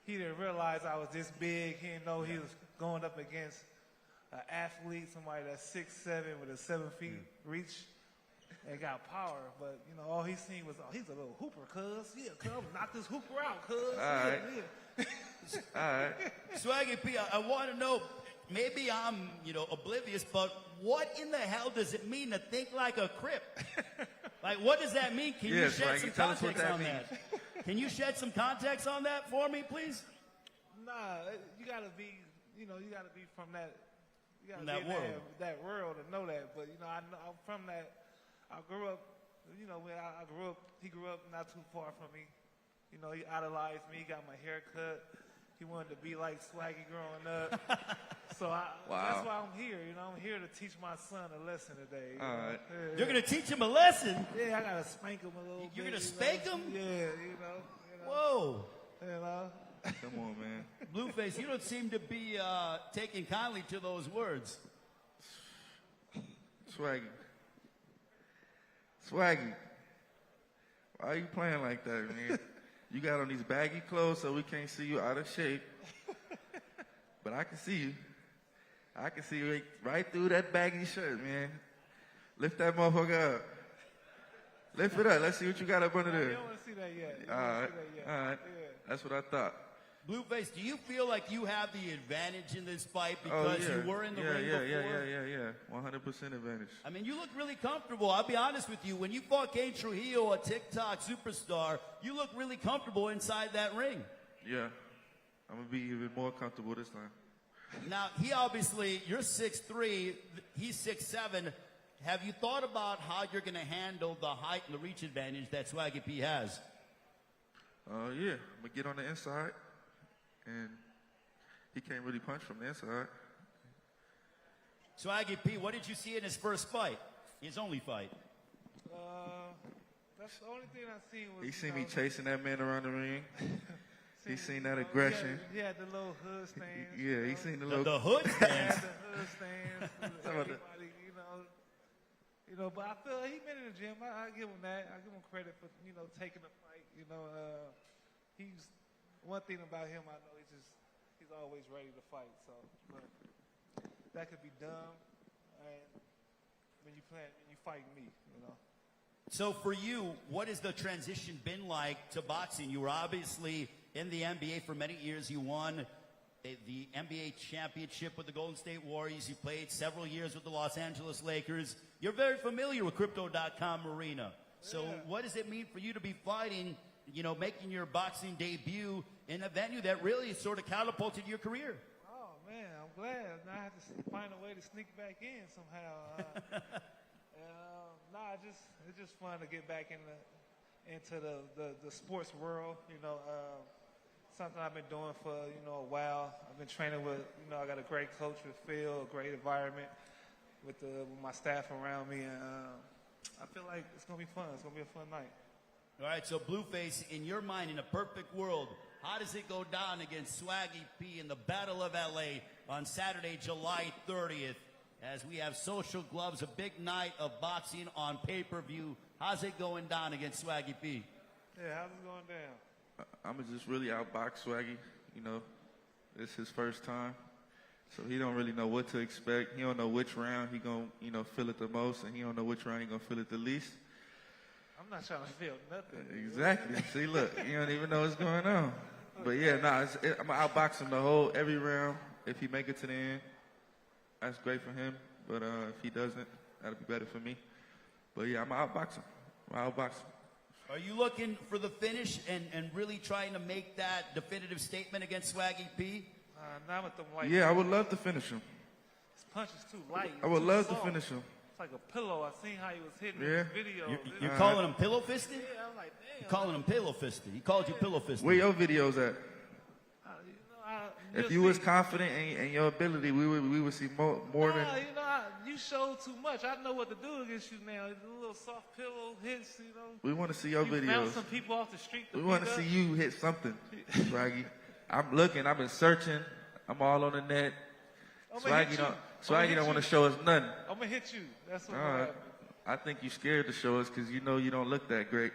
he didn't realize I was this big. He didn't know he was going up against an athlete, somebody that's 6'7" with a 7 feet reach. And got power, but you know all he seen was, oh, he's a little hooper, cuz. Yeah, cuz, knock this hooper out, cuz. All right. Yeah. All right. Swaggy P, I want to know, maybe I'm, oblivious, but what in the hell does it mean to think like a Crip? Like, what does that mean? Can you shed some context on that? Can you shed some context on that for me, please? Nah, you gotta be, you gotta be from that, you gotta from be that world. That world to know that. But I'm from that. I grew up, when I grew up, he grew up not too far from me. He idolized me, got my hair cut. He wanted to be like Swaggy growing up. So that's why I'm here, I'm here to teach my son a lesson today. All right. Yeah. You're going to teach him a lesson? Yeah, I got to spank him a little bit. You're going to spank him? Yeah, Whoa. Come on, man. Blueface, you don't seem to be taking kindly to those words. Swaggy, why are you playing like that, man? You got on these baggy clothes so we can't see you out of shape. But I can see you. I can see you right through that baggy shirt, man. Lift that motherfucker up. Lift it up. Let's see what you got up under there. You don't want to see that yet. All right. All right. Yeah. That's what I thought. Blueface, do you feel like you have the advantage in this fight because you were in the ring before? Yeah. 100% advantage. I mean, you look really comfortable. I'll be honest with you. When you fought Kane Trujillo, a TikTok superstar, you look really comfortable inside that ring. Yeah. I'm going to be even more comfortable this time. Now, you're 6'3", he's 6'7". Have you thought about how you're going to handle the height and the reach advantage that Swaggy P has? Yeah. I'm going to get on the inside. And he can't really punch from the inside. Swaggy P, what did you see in his first fight? His only fight? That's the only thing I seen was... He seen me chasing that man around the ring. He seen that aggression. He had the little hood stance. Yeah, he seen the little... The hood stance? The hood stance. Everybody, but I feel he been in the gym. I give him that. I give him credit for, taking the fight. He's... One thing about him, I know he's always ready to fight. So, but that could be dumb. And when you fight me, you know. So for you, what has the transition been like to boxing? You were obviously in the NBA for many years. You won the NBA championship with the Golden State Warriors. You played several years with the Los Angeles Lakers. You're very familiar with Crypto.com Arena. So what does it mean for you to be fighting, you know, making your boxing debut in a venue that really sort of catapulted your career? Oh, man, I'm glad. Now I have to find a way to sneak back in somehow. It's just fun to get back into the sports world, you know. Something I've been doing for, you know, a while. I've been training with, you know, I got a great coach with Phil, a great environment with my staff around me, and I feel like it's going to be fun. It's going to be a fun night. All right, so Blueface, in your mind, in a perfect world, how does it go down against Swaggy P in the Battle of LA on Saturday, July 30th, as we have Social Gloves, a big night of boxing on pay-per-view? How's it going down against Swaggy P? Yeah, how's it going down? I'm gonna just really outbox Swaggy. You know, it's his first time, so he don't really know what to expect. He don't know which round he gonna, you know, feel it the most, and he don't know which round he gonna feel it the least. I'm not trying to feel nothing. Exactly. See, look, you don't even know what's going on. But yeah, I'm gonna outbox him every round. If he make it to the end, that's great for him. But if he doesn't, that'll be better for me. But yeah, I'm gonna outbox him. Are you looking for the finish and really trying to make that definitive statement against Swaggy P? Not with them light. Yeah, I would love to finish him. His punch is too light. I would too love soft. to finish him. It's like a pillow. I seen how he was hitting Yeah. in the video. You're calling him pillow fisted? Yeah, I'm like, damn. You're calling him pillow fisted. He called you pillow fisted. Where your videos at? If you was confident in your ability, we would see more than. You know, you showed too much. I know what to do against you now. The little soft pillow hits, you know. We want to see your you videos. Bounce some people off the street. We want to see you hit something, Swaggy. I'm looking. I've been searching. I'm all on the net. Swaggy don't want to show us nothing. I'm gonna hit you. That's what. All right. I think you're scared to show us because you know you don't look that great.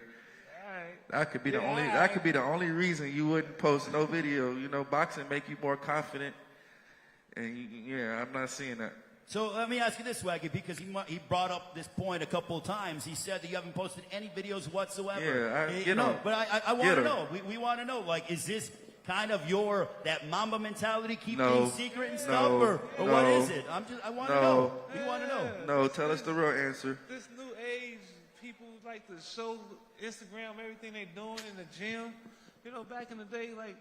That could be the only. That could be the only reason you wouldn't post no video. You know, boxing make you more confident, and yeah, I'm not seeing that. So let me ask you this, Swaggy, because he brought up this point a couple of times. He said that you haven't posted any videos whatsoever. Yeah, but I want to know. We want to know. Like, is this kind of that Mamba mentality, keep things secret and stuff, or what is it? I want to know. We want to know. No, tell us the real answer. This new age, people like to show Instagram everything they doing in the gym. You know, back in the day, like,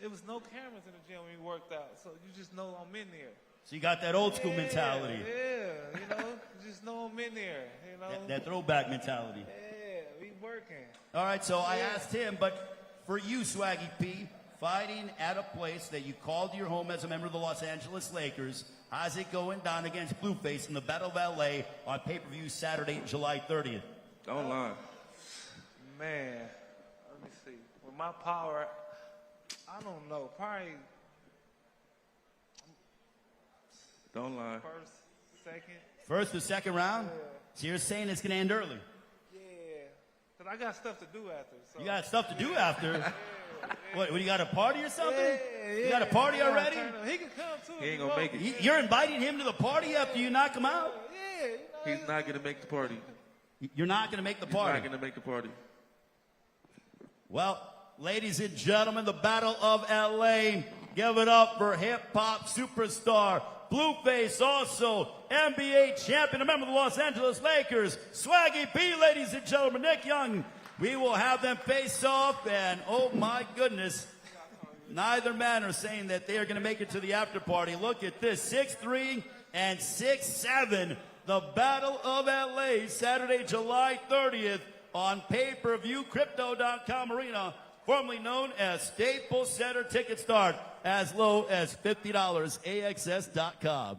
there was no cameras in the gym when you worked out, so you just know I'm in there. So you got that old school mentality. Yeah, you know, you just know I'm in there, you know. That throwback mentality. Yeah, we working. All right, so I asked him, but for you, Swaggy P, fighting at a place that you called your home as a member of the Los Angeles Lakers, how's it going down against Blueface in the Battle of LA on pay-per-view Saturday, July 30th? Don't lie. Man, let me see. With my power, I don't know. Probably don't lie. First, second. First or second round? Yeah. So you're saying it's going to end early? Yeah, because I got stuff to do after. So. You got stuff to do after? What, you got a party or something? Yeah. You got a party already? He can come too. He ain't going to make it. You're inviting him to the party after you knock him out? Yeah. You know, He's not going to make the party. You're not going to make the party? He's not going to make the party. Well, ladies and gentlemen, the Battle of LA. Give it up for hip-hop superstar Blueface, also NBA champion, a member of the Los Angeles Lakers, Swaggy P, ladies and gentlemen, Nick Young. We will have them face off, and oh my goodness, neither man are saying that they are going to make it to the after party. Look at this, 6'3" and 6'7", the Battle of LA, Saturday, July 30th on pay-per-view, Crypto.com Arena, formerly known as Staples Center. Ticket start as low as $50, AXS.com.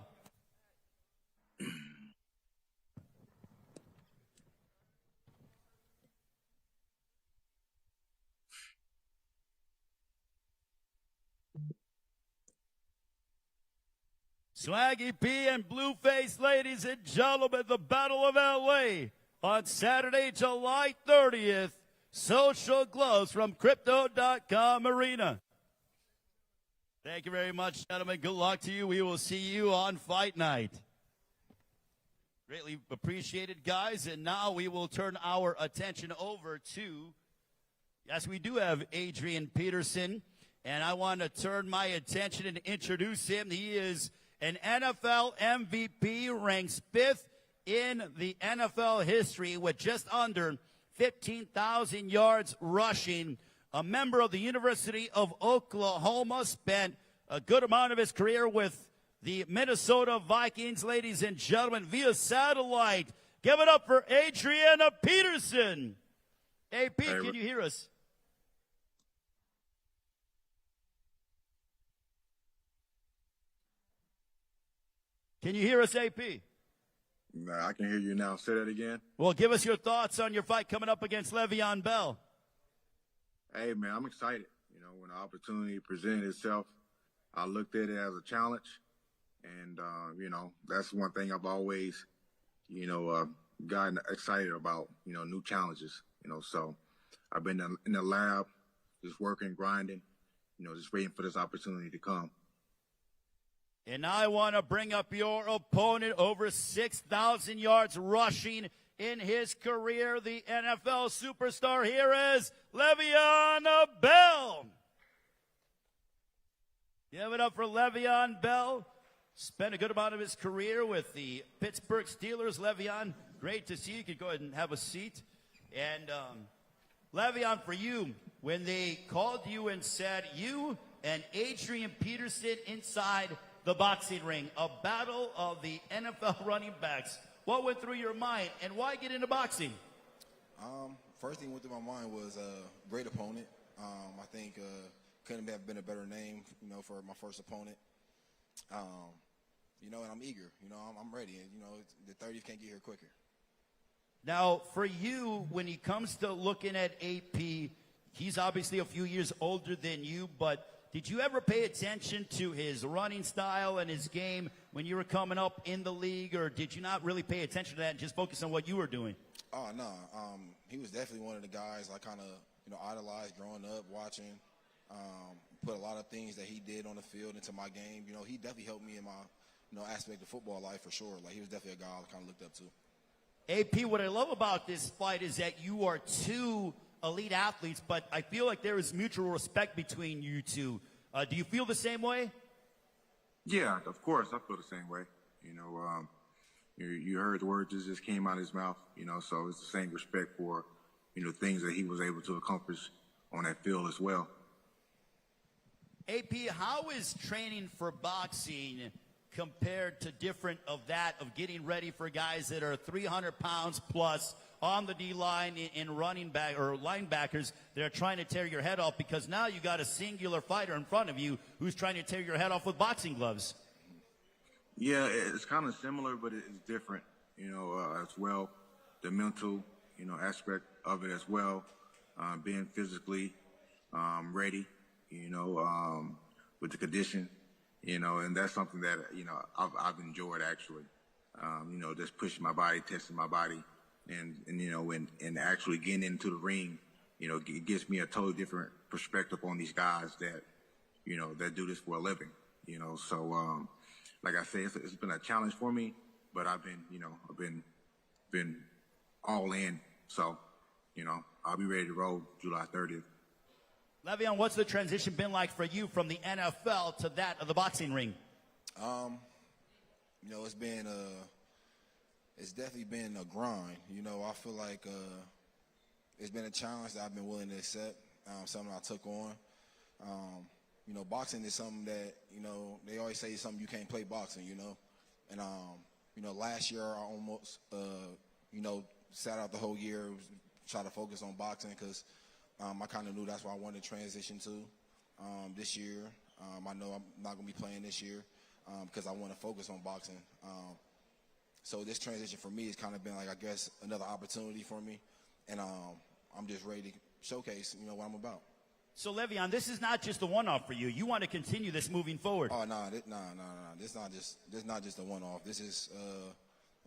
Swaggy P and Blueface, ladies and gentlemen, the Battle of LA on Saturday, July 30th. Social Gloves from Crypto.com Arena. Thank you very much, gentlemen. Good luck to you. We will see you on Fight Night. Greatly appreciated, guys. And now we will turn our attention over to, yes, we do have Adrian Peterson. And I want to turn my attention and introduce him. He is an NFL MVP, ranks 5th in the NFL history with just under 15,000 yards rushing. A member of the University of Oklahoma, spent a good amount of his career with the Minnesota Vikings, ladies and gentlemen, via satellite. Give it up for Adrian Peterson. AP, can you hear us? Can you hear us, AP? Nah, I can hear you now. Say that again. Well, give us your thoughts on your fight coming up against Le'Veon Bell. Hey, man, I'm excited. You know, when the opportunity presented itself, I looked at it as a challenge. And, you know, that's one thing I've always, you know, gotten excited about, you know, new challenges. You know, so I've been in the lab, just working, grinding, you know, just waiting for this opportunity to come. And I want to bring up your opponent, over 6,000 yards rushing in his career, the NFL superstar. Here is Le'Veon Bell. Give it up for Le'Veon Bell. Spent a good amount of his career with the Pittsburgh Steelers. Le'Veon, great to see you. You could go ahead and have a seat. And Le'Veon, for you, when they called you and said you and Adrian Peterson inside the boxing ring, a battle of the NFL running backs, what went through your mind, and why get into boxing? First thing went through my mind was a great opponent. I think couldn't have been a better name, you know, for my first opponent. You know, and I'm eager. You know, I'm ready. And, you know, the 30th can't get here quicker. Now, for you, when he comes to looking at AP, he's obviously a few years older than you, but did you ever pay attention to his running style and his game when you were coming up in the league, or did you not really pay attention to that and just focus on what you were doing? Oh, no. He was definitely one of the guys I kind of, you know, idolized growing up, watching. Put a lot of things that he did on the field into my game. You know, he definitely helped me in my, you know, aspect of football life for sure. Like, he was definitely a guy I kind of looked up to. AP, what I love about this fight is that you are two elite athletes, but I feel like there is mutual respect between you two. Do you feel the same way? Yeah, of course, I feel the same way. You know, you heard the words that just came out of his mouth, you know, so it's the same respect for, you know, things that he was able to accomplish on that field as well. AP, how is training for boxing compared to different of that, of getting ready for guys that are 300 pounds plus on the D-line in running back or linebackers that are trying to tear your head off, because now you got a singular fighter in front of you who's trying to tear your head off with boxing gloves? Yeah, it's kind of similar, but it's different, you know, as well. The mental, you know, aspect of it as well, being physically ready, you know, with the condition, you know, and that's something that, you know, I've enjoyed actually, you know, just pushing my body, testing my body, and you know, and actually getting into the ring, you know, it gives me a totally different perspective on these guys that, you know, that do this for a living, you know. So, like I say, it's been a challenge for me, but I've been, you know, been all in. So, you know, I'll be ready to roll July 30th. Le'Veon, what's the transition been like for you from the NFL to that of the boxing ring? You know, it's definitely been a grind. You know, I feel like it's been a challenge that I've been willing to accept, something I took on. You know, boxing is something that, you know, they always say something you can't play boxing, you know. And, you know, last year I almost, you know, sat out the whole year, try to focus on boxing because I kind of knew that's what I wanted to transition to this year. I know I'm not going to be playing this year because I want to focus on boxing. So this transition for me has kind of been like, I guess, another opportunity for me. And I'm just ready to showcase, you know, what I'm about. So, Le'Veon, this is not just a one-off for you. You want to continue this moving forward. Oh, no. This not just a one-off. This is,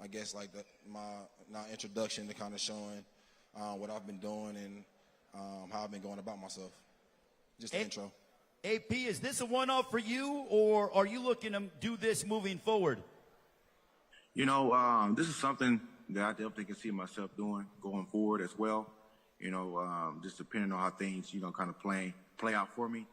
I guess, like my introduction to kind of showing what I've been doing and how I've been going about myself. Just the intro. AP, is this a one-off for you, or are you looking to do this moving forward? This is something that I definitely can see myself doing going forward as well. Just depending on how things, kind of play out for me.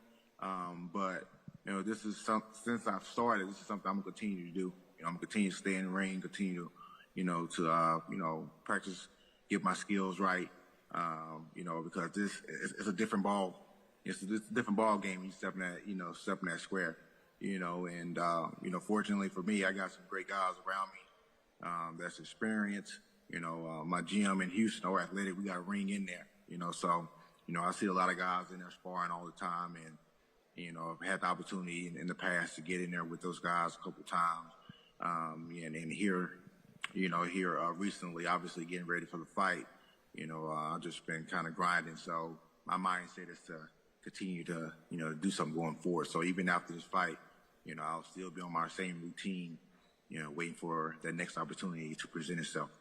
But this is since I've started, this is something I'm gonna continue to do. I'm gonna continue to stay in the ring, continue to practice, get my skills right. Because it's a different ball. It's a different ball game. You stepping that square. Fortunately for me, I got some great guys around me. That's experienced. My gym in Houston, or Athletic, we got a ring in there. I see a lot of guys in there sparring all the time, and I've had the opportunity in the past to get in there with those guys a couple times. And here recently, obviously getting ready for the fight. I've just been kind of grinding. So my mindset is to continue to do something going forward. So even after this fight, I'll still be on my same routine, waiting for the next opportunity to present itself.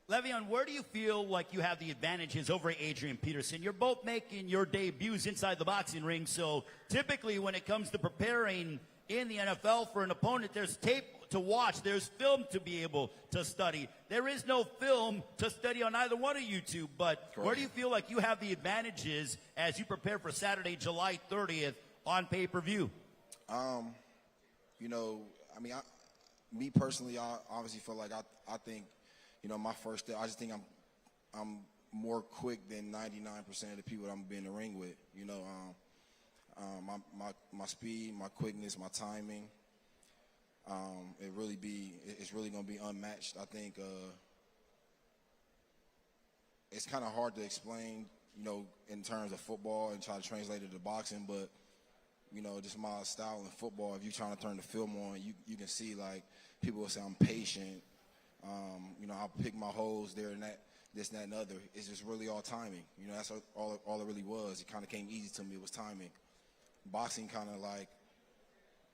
Le'Veon, where do you feel like you have the advantages over Adrian Peterson? You're both making your debuts inside the boxing ring, so typically when it comes to preparing in the NFL for an opponent, there's tape to watch, there's film to be able to study. There is no film to study on either one of you two, but where do you feel like you have the advantages as you prepare for Saturday, July 30th on pay-per-view? Me personally, I obviously feel like I think, my first step, I just think I'm more quick than 99% of the people that I'm gonna be in the ring with. My speed, my quickness, my timing, it's really gonna be unmatched. I think it's kind of hard to explain, in terms of football and try to translate it to boxing, but just my style in football. If you're trying to turn the film on, you can see like people will say I'm patient. I'll pick my holes there and that, this, that, and other. It's just really all timing. That's all it really was. It kind of came easy to me. It was timing. Boxing kind of like,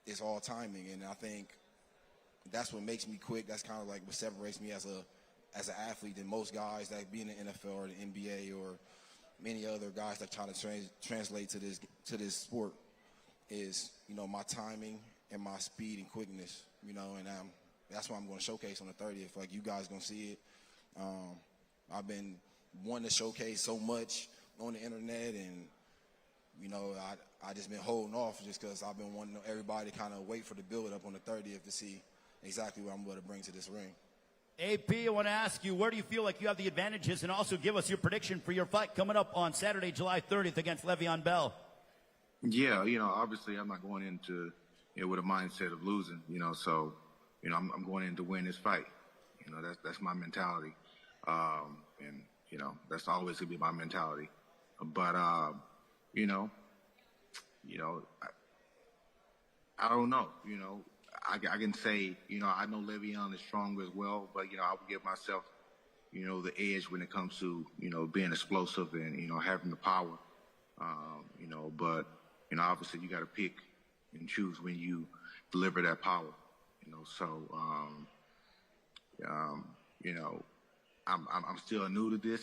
it's all timing, and I think that's what makes me quick. That's kind of like what separates me as an athlete than most guys that be in the NFL or the NBA or many other guys that try to translate to this sport. Is my timing and my speed and quickness. That's what I'm going to showcase on the 30th. Like, you guys going to see it. I've been wanting to showcase so much on the internet, and I just been holding off just because I've been wanting everybody to kind of wait for the build up on the 30th to see exactly what I'm going to bring to this ring. AP, I want to ask you, where do you feel like you have the advantages, and also give us your prediction for your fight coming up on Saturday, July 30th against Le'Veon Bell? Yeah, obviously I'm not going into with a mindset of losing, so I'm going in to win this fight. That's my mentality. And that's always gonna be my mentality. But I don't know, I can say, I know Le'Veon is strong as well, but I would give myself, the edge when it comes to, being explosive and, having the power. But obviously you got to pick and choose when you deliver that power. I'm still new to this,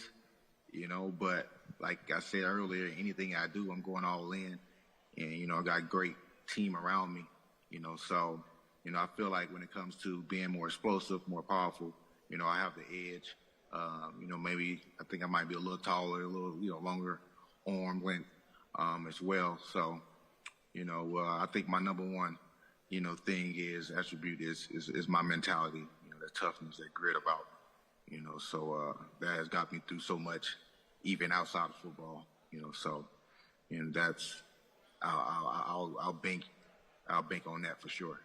but like I said earlier, anything I do, I'm going all in, and I got a great team around me, so I feel like when it comes to being more explosive, more powerful, I have the edge. Maybe I think I might be a little taller, a little longer arm length as well. So I think my number one attribute is my mentality, that toughness, that grit about, so that has got me through so much, even outside of football, and that's, I'll bank on that for sure.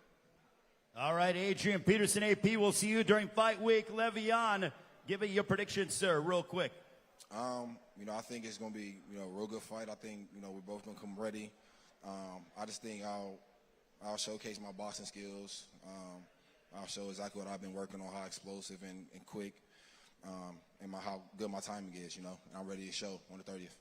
All right, Adrian Peterson, AP, we'll see you during fight week. Le'Veon, give me your prediction, sir, real quick. I think it's going to be, a real good fight. I think, we're both going to come ready. I just think I'll showcase my boxing skills. I'll show exactly what I've been working on, how explosive and quick, and how good my timing is, and I'm ready to show on the 30th.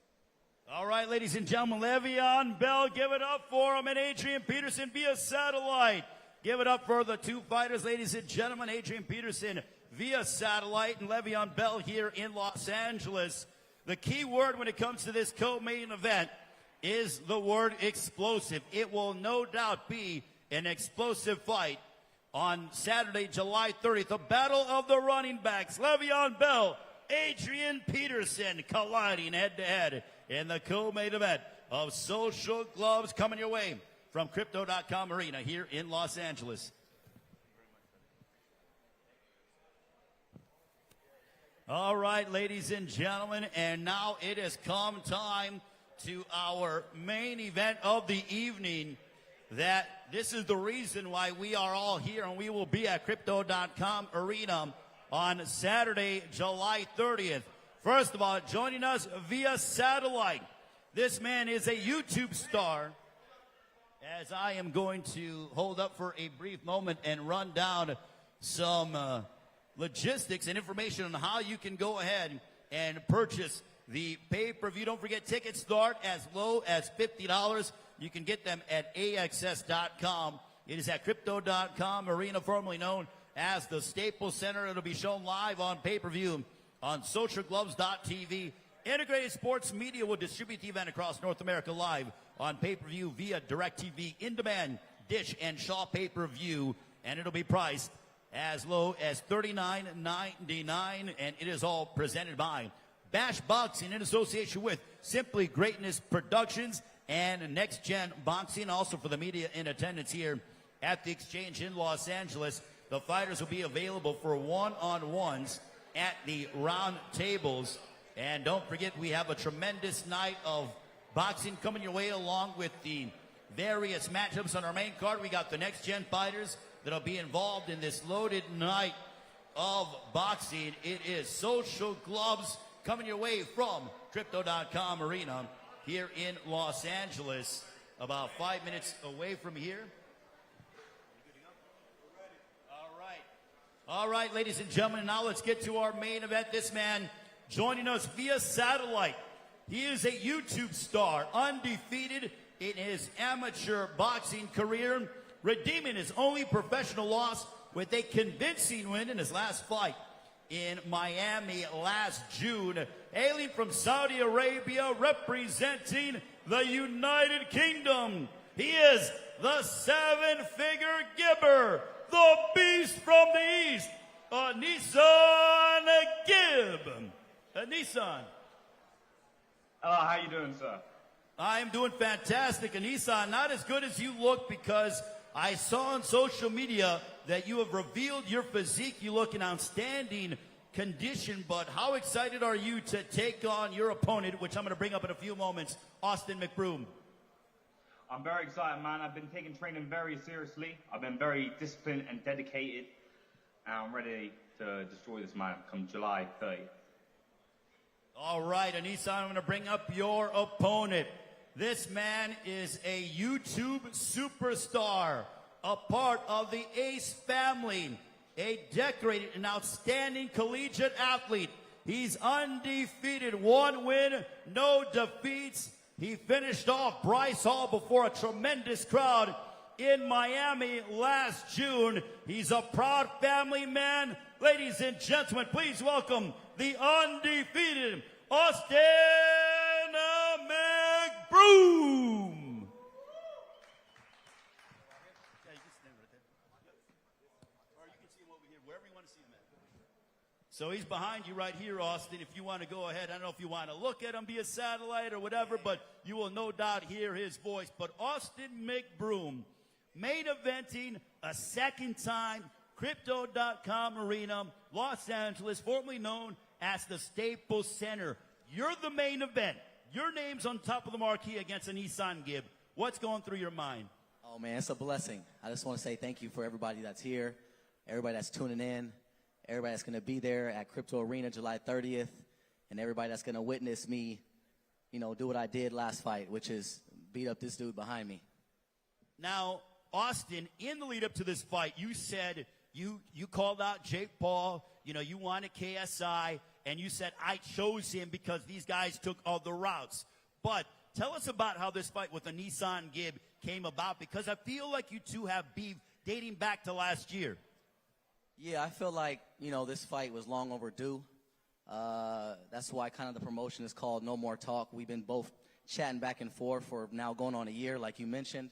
All right, ladies and gentlemen, Le'Veon Bell, give it up for him, and Adrian Peterson via satellite. Give it up for the two fighters, ladies and gentlemen. Adrian Peterson via satellite and Le'Veon Bell here in Los Angeles. The key word when it comes to this co-main event is the word explosive. It will no doubt be an explosive fight. On Saturday, July 30th, a battle of the running backs. Le'Veon Bell, Adrian Peterson colliding head-to-head in the co-main event of Social Gloves, coming your way from Crypto.com Arena here in Los Angeles. All right, ladies and gentlemen, and now it has come time to our main event of the evening. That this is the reason why we are all here, and we will be at Crypto.com Arena on Saturday, July 30th. First of all, joining us via satellite, this man is a YouTube star. As I am going to hold up for a brief moment and run down some logistics and information on how you can go ahead and purchase the pay-per-view. Don't forget, tickets start as low as $50. You can get them at AXS.com. It is at Crypto.com Arena, formerly known as the Staples Center. It'll be shown live on pay-per-view on socialgloves.tv. Integrated Sports Media will distribute the event across North America live on pay-per-view via DirecTV, in-demand, Dish, and Shaw pay-per-view. And it'll be priced as low as $39.99, and it is all presented by Bash Boxing in association with Simply Greatness Productions and Next Gen Boxing. Also for the media in attendance here at the Exchange in Los Angeles, the fighters will be available for one-on-ones at the round tables. And don't forget, we have a tremendous night of boxing coming your way, along with the various matchups on our main card. We got the Next Gen fighters that'll be involved in this loaded night of boxing. It is Social Gloves coming your way from Crypto.com Arena here in Los Angeles, about 5 minutes away from here. All right, ladies and gentlemen, now let's get to our main event. This man joining us via satellite. He is a YouTube star, undefeated in his amateur boxing career, redeeming his only professional loss with a convincing win in his last fight in Miami last June. Hailing from Saudi Arabia, representing the United Kingdom, he is the seven-figure gibber, the beast from the east, Nissan Gibb. Nissan. Hello, how you doing, sir? I am doing fantastic. Nissan, not as good as you look, because I saw on social media that you have revealed your physique. You look in outstanding condition, but how excited are you to take on your opponent, which I'm going to bring up in a few moments, Austin McBroom? I'm very excited, man. I've been taking training very seriously. I've been very disciplined and dedicated, and I'm ready to destroy this man come July 30th. All right, Nissan, I'm going to bring up your opponent. This man is a YouTube superstar, a part of the Ace family, a decorated and outstanding collegiate athlete. He's undefeated, one win, no defeats. He finished off Bryce Hall before a tremendous crowd in Miami last June. He's a proud family man. Ladies and gentlemen, please welcome the undefeated Austin McBroom. So he's behind you right here, Austin. If you want to go ahead, I don't know if you want to look at him via satellite or whatever, but you will no doubt hear his voice. But Austin McBroom, main eventing a second time, Crypto.com Arena, Los Angeles, formerly known as the Staples Center. You're the main event. Your name's on top of the marquee against a Nissan Gibb. What's going through your mind? Oh, man, it's a blessing. I just want to say thank you for everybody that's here, everybody that's tuning in, everybody that's going to be there at Crypto Arena July 30th, and everybody that's going to witness me, do what I did last fight, which is beat up this dude behind me. Now, Austin, in the lead up to this fight, you said you called out Jake Paul, you wanted KSI, and you said, I chose him because these guys took other routes. But tell us about how this fight with the Nissan Gibb came about, because I feel like you two have beef dating back to last year. Yeah, I feel like, this fight was long overdue. That's why kind of the promotion is called No More Talk. We've been both chatting back and forth for now going on a year, like you mentioned.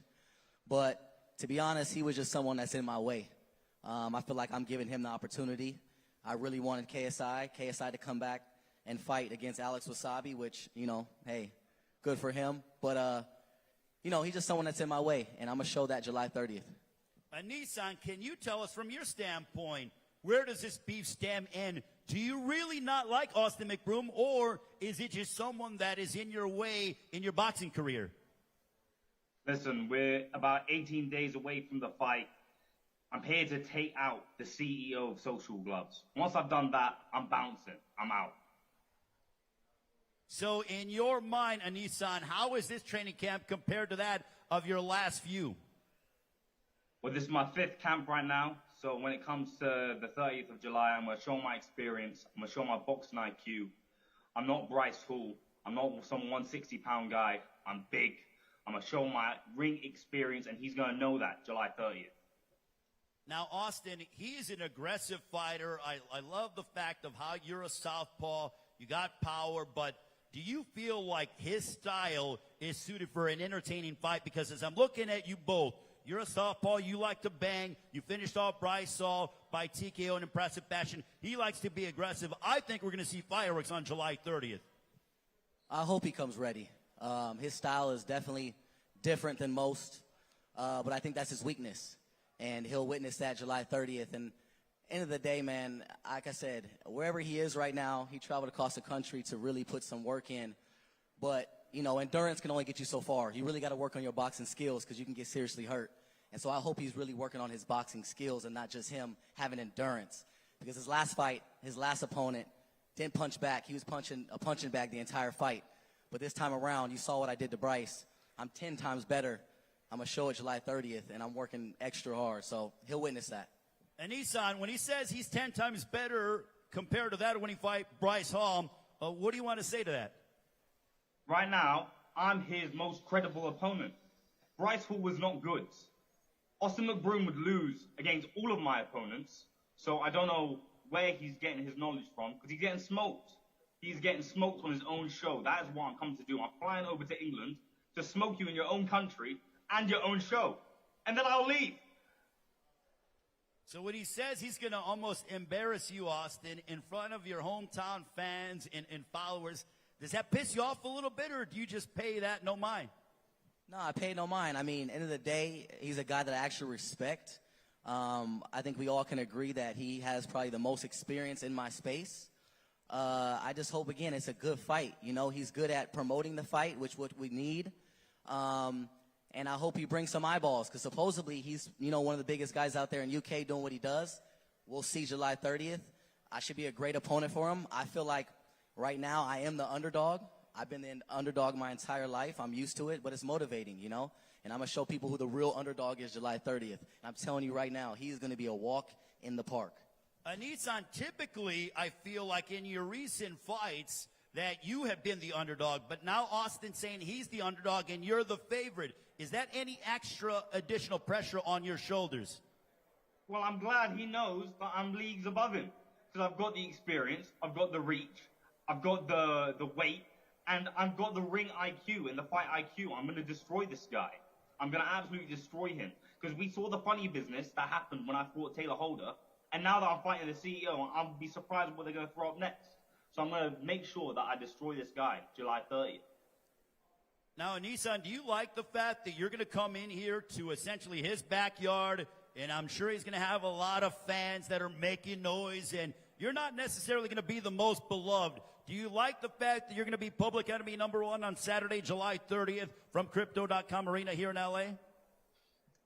But to be honest, he was just someone that's in my way. I feel like I'm giving him the opportunity. I really wanted KSI to come back and fight against Alex Wasabi, which, hey, good for him. But, he's just someone that's in my way, and I'm going to show that July 30th. Nissan, can you tell us from your standpoint, where does this beef stem in? Do you really not like Austin McBroom, or is it just someone that is in your way in your boxing career? Listen, we're about 18 days away from the fight. I'm here to take out the CEO of Social Gloves. Once I've done that, I'm bouncing. I'm out. So in your mind, Nissan, how is this training camp compared to that of your last few? Well, this is my 5th camp right now. So when it comes to the 30th of July, I'm going to show my experience. I'm going to show my boxing IQ. I'm not Bryce Hall. I'm not some 160-pound guy. I'm big. I'm going to show my ring experience, and he's going to know that July 30th. Now, Austin, he's an aggressive fighter. I love the fact of how you're a southpaw. You got power, but do you feel like his style is suited for an entertaining fight? Because as I'm looking at you both, you're a southpaw. You like to bang. You finished off Bryce Hall by TKO in impressive fashion. He likes to be aggressive. I think we're going to see fireworks on July 30th. I hope he comes ready. His style is definitely different than most, but I think that's his weakness. And he'll witness that July 30th. And end of the day, man, like I said, wherever he is right now, he traveled across the country to really put some work in. But, endurance can only get you so far. You really got to work on your boxing skills because you can get seriously hurt. And so I hope he's really working on his boxing skills and not just him having endurance. Because his last fight, his last opponent, didn't punch back. He was punching a punching bag the entire fight. But this time around, you saw what I did to Bryce. I'm 10 times better. I'm going to show it July 30th, and I'm working extra hard. So he'll witness that. And Nissan, when he says he's 10 times better compared to that when he fight Bryce Hall, what do you want to say to that? Right now, I'm his most credible opponent. Bryce Hall was not good. Austin McBroom would lose against all of my opponents, so I don't know where he's getting his knowledge from, because he's getting smoked. He's getting smoked on his own show. That is what I'm coming to do. I'm flying over to England to smoke you in your own country and your own show. And then I'll leave. So when he says he's going to almost embarrass you, Austin, in front of your hometown fans and followers, does that piss you off a little bit, or do you just pay that no mind? No, I pay no mind. I mean, end of the day, he's a guy that I actually respect. I think we all can agree that he has probably the most experience in my space. I just hope, again, it's a good fight. He's good at promoting the fight, which what we need. And I hope he brings some eyeballs, because supposedly he's, one of the biggest guys out there in UK doing what he does. We'll see July 30th. I should be a great opponent for him. I feel like right now I am the underdog. I've been the underdog my entire life. I'm used to it, but it's motivating, And I'm going to show people who the real underdog is July 30th. And I'm telling you right now, he's going to be a walk in the park. Nissan, typically, I feel like in your recent fights that you have been the underdog, but now Austin's saying he's the underdog and you're the favorite. Is that any extra additional pressure on your shoulders? Well, I'm glad he knows that I'm leagues above him, because I've got the experience, I've got the reach, I've got the weight, and I've got the ring IQ and the fight IQ. I'm going to destroy this guy. I'm going to absolutely destroy him, because we saw the funny business that happened when I fought Taylor Holder, and now that I'm fighting the CEO, I'll be surprised what they're going to throw up next. So I'm going to make sure that I destroy this guy July 30th. Now, Nissan, do you like the fact that you're going to come in here to essentially his backyard, and I'm sure he's going to have a lot of fans that are making noise, and you're not necessarily going to be the most beloved. Do you like the fact that you're going to be public enemy #1 on Saturday, July 30th from Crypto.com Arena here in LA?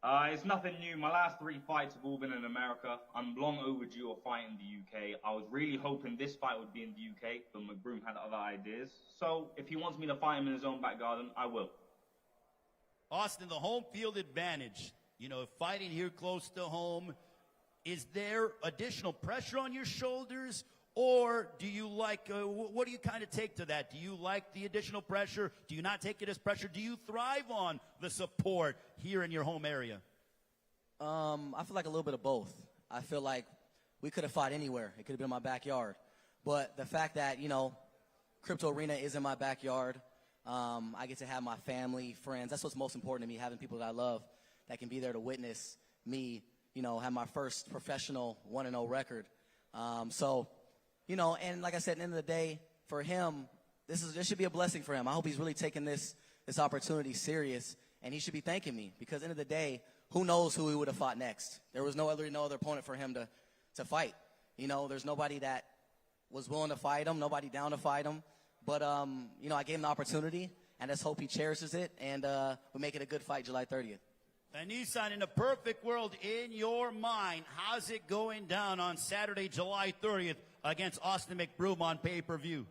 It's nothing new. My last 3 fights have all been in America. I'm long overdue a fight in the UK. I was really hoping this fight would be in the UK, but McBroom had other ideas. So if he wants me to fight him in his own back garden, I will. Austin, the home field advantage, fighting here close to home, is there additional pressure on your shoulders? Or do you like, what do you kind of take to that? Do you like the additional pressure? Do you not take it as pressure? Do you thrive on the support here in your home area? I feel like a little bit of both. I feel like we could have fought anywhere. It could have been in my backyard. But the fact that, Crypto Arena is in my backyard, I get to have my family, friends. That's what's most important to me, having people that I love that can be there to witness me, have my first professional 1-0 record. So, and like I said, at the end of the day, for him, this should be a blessing for him. I hope he's really taking this opportunity serious, and he should be thanking me, because at the end of the day, who knows who he would have fought next? There was no other opponent for him to fight. There's nobody that was willing to fight him, nobody down to fight him. But, I gave him the opportunity, and let's hope he cherishes it, and we make it a good fight July 30th. And Nissan, in a perfect world, in your mind, how's it going down on Saturday, July 30th against Austin McBroom on pay-per-view?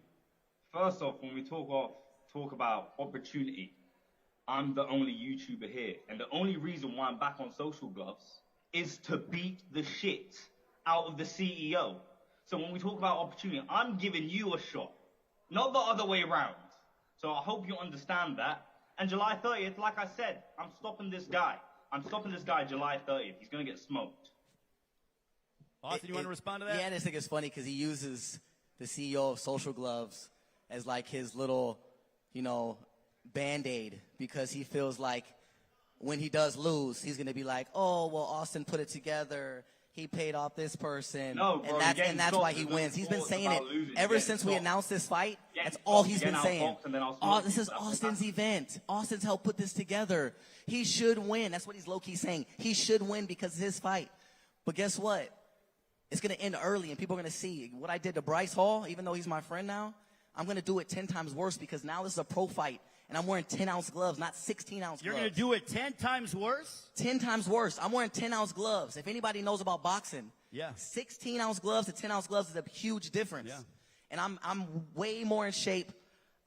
First off, when we talk about opportunity, I'm the only YouTuber here. And the only reason why I'm back on Social Gloves is to beat the shit out of the CEO. So when we talk about opportunity, I'm giving you a shot, not the other way around. So I hope you understand that. And July 30th, like I said, I'm stopping this guy. I'm stopping this guy July 30th. He's going to get smoked. Austin, you want to respond to that? Yeah, I just think it's funny because he uses the CEO of Social Gloves as like his little, Band-Aid, because he feels like when he does lose, he's going to be like, oh, well, Austin put it together. He paid off this person. No, bro, and that's why he wins. He's been saying it ever since we announced this fight. That's all he's been saying. This is Austin's event. Austin's helped put this together. He should win. That's what he's low-key saying. He should win because it's his fight. But guess what? It's going to end early, and people are going to see what I did to Bryce Hall, even though he's my friend now. I'm going to do it 10 times worse, because now this is a pro fight, and I'm wearing 10-ounce gloves, not 16-ounce gloves. You're going to do it 10 times worse? 10 times worse. I'm wearing 10-ounce gloves. If anybody knows about boxing, 16-ounce gloves to 10-ounce gloves is a huge difference. Yeah. And I'm way more in shape.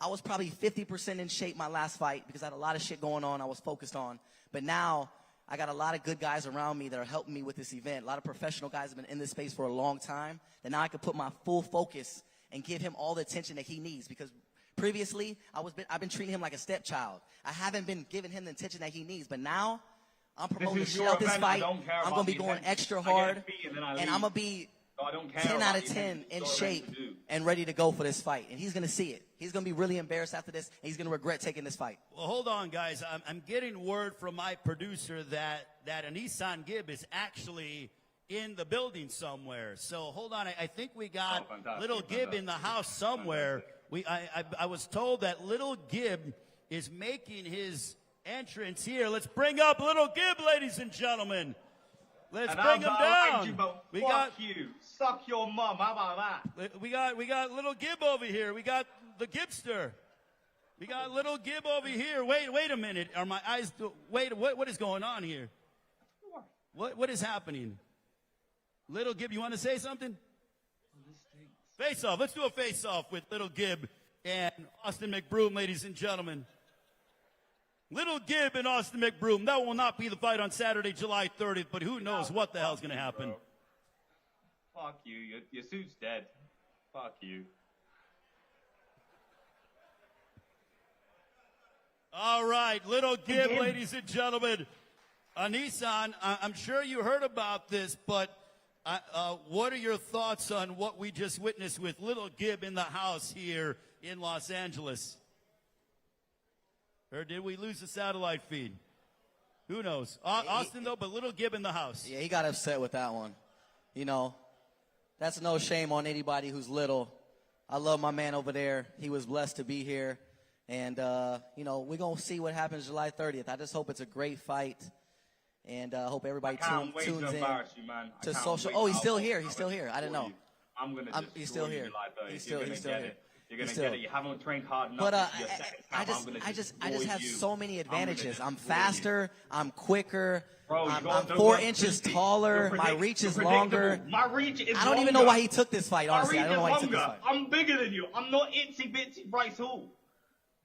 I was probably 50% in shape my last fight because I had a lot of shit going on I was focused on. But now I got a lot of good guys around me that are helping me with this event. A lot of professional guys have been in this space for a long time. That now I can put my full focus and give him all the attention that he needs, because previously I've been treating him like a stepchild. I haven't been giving him the attention that he needs. But now I'm promoting the shit out this fight. I'm going to be going extra hard, and I'm going to be 10 out of 10 in shape and ready to go for this fight. And he's going to see it. He's going to be really embarrassed after this, and he's going to regret taking this fight. Well, hold on, guys. I'm getting word from my producer that Anisan Gibb is actually in the building somewhere. So hold on. I think we got Little Gibb in the house somewhere. I was told that Little Gibb is making his entrance here. Let's bring up Little Gibb, ladies and gentlemen. Let's bring him down. We got you. Suck your mom. How about that? We got Little Gibb over here. We got the Gibster. We got Little Gibb over here. Wait a minute. Are my eyes? Wait. What is going on here? What is happening? Little Gibb, you want to say something? Face off. Let's do a face off with Little Gibb and Austin McBroom, ladies and gentlemen. Little Gibb and Austin McBroom. That will not be the fight on Saturday, July 30th, but who knows what the hell's going to happen. Fuck you. Your suit's dead. Fuck you. All right, Little Gibb, ladies and gentlemen. Anisan, I'm sure you heard about this, but what are your thoughts on what we just witnessed with Little Gibb in the house here in Los Angeles? Or did we lose the satellite feed? Who knows? Austin, though, but Little Gibb in the house. Yeah, he got upset with that one. That's no shame on anybody who's little. I love my man over there. He was blessed to be here. And, we're going to see what happens July 30th. I just hope it's a great fight. And I hope everybody tunes in to social. Oh, he's still here. He's still here. I didn't know. I'm going to he's still here. He's still here. You're going to get it. You haven't trained hard enough. But I just have so many advantages. I'm faster. I'm quicker. Bro, I'm 4 inches taller. My reach is longer. My reach is I don't even know why he took this fight, honestly. I don't know why he took this fight. I'm bigger than you. I'm not itsy bitsy Bryce Hall.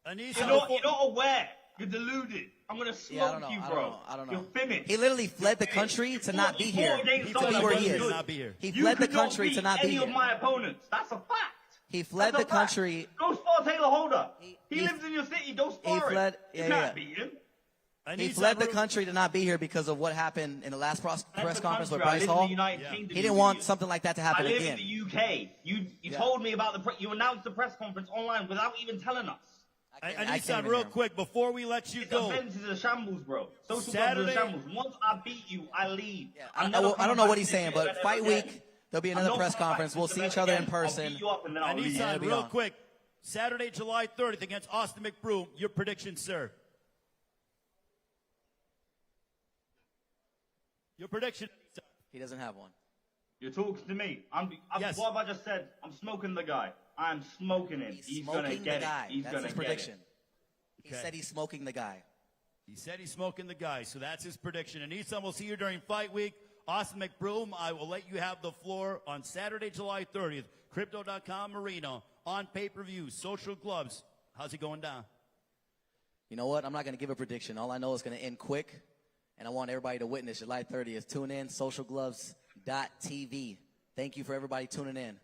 You're not aware. You're deluded. I'm going to smoke you, bro. I don't know. You're finished. He literally fled the country to not be here. To be where he is. He fled the country to not be here. Any of my opponents. That's a fact. He fled the country. Go spar Taylor Holder. He lives in your city. Go spar him. You can't beat him. He fled the country to not be here because of what happened in the last press conference with Bryce Hall. He didn't want something like that to happen again. I live in the UK. You told me about you announced the press conference online without even telling us. Nissan, real quick, before we let you go. Events is a shambles, bro. Social Saturday. clubs is a shambles. Once I beat you, I leave. I don't know what he's saying, but fight week, there'll be another press conference. We'll see each other in person. Nissan, real quick, Saturday, July 30th against Austin McBroom. Your prediction, sir? Your prediction? He doesn't have one. You're talking to me. Yes. What have I just said? I'm smoking the guy. I'm smoking him. He's gonna Smoking get the guy. it. He's That's gonna his get prediction. it. He said he's smoking the guy. He said he's smoking the guy, so that's his prediction. And Nissan, we'll see you during fight week. Austin McBroom, I will let you have the floor on Saturday, July 30th. Crypto.com Arena on pay-per-view. Social Gloves. How's it going down? You know what? I'm not going to give a prediction. All I know is going to end quick, and I want everybody to witness July 30th. Tune in, socialgloves.tv. Thank you for everybody tuning in.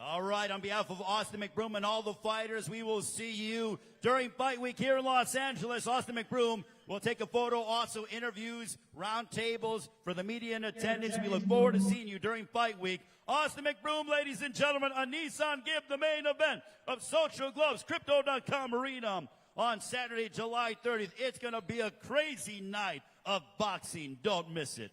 All right, on behalf of Austin McBroom and all the fighters, we will see you during Fight Week here in Los Angeles. Austin McBroom will take a photo, also interviews, round tables for the media in attendance. We look forward to seeing you during Fight Week. Austin McBroom, ladies and gentlemen, a Nissan Gift, the main event of Social Gloves, Crypto.com Arena on Saturday, July 30th. It's going to be a crazy night of boxing. Don't miss it.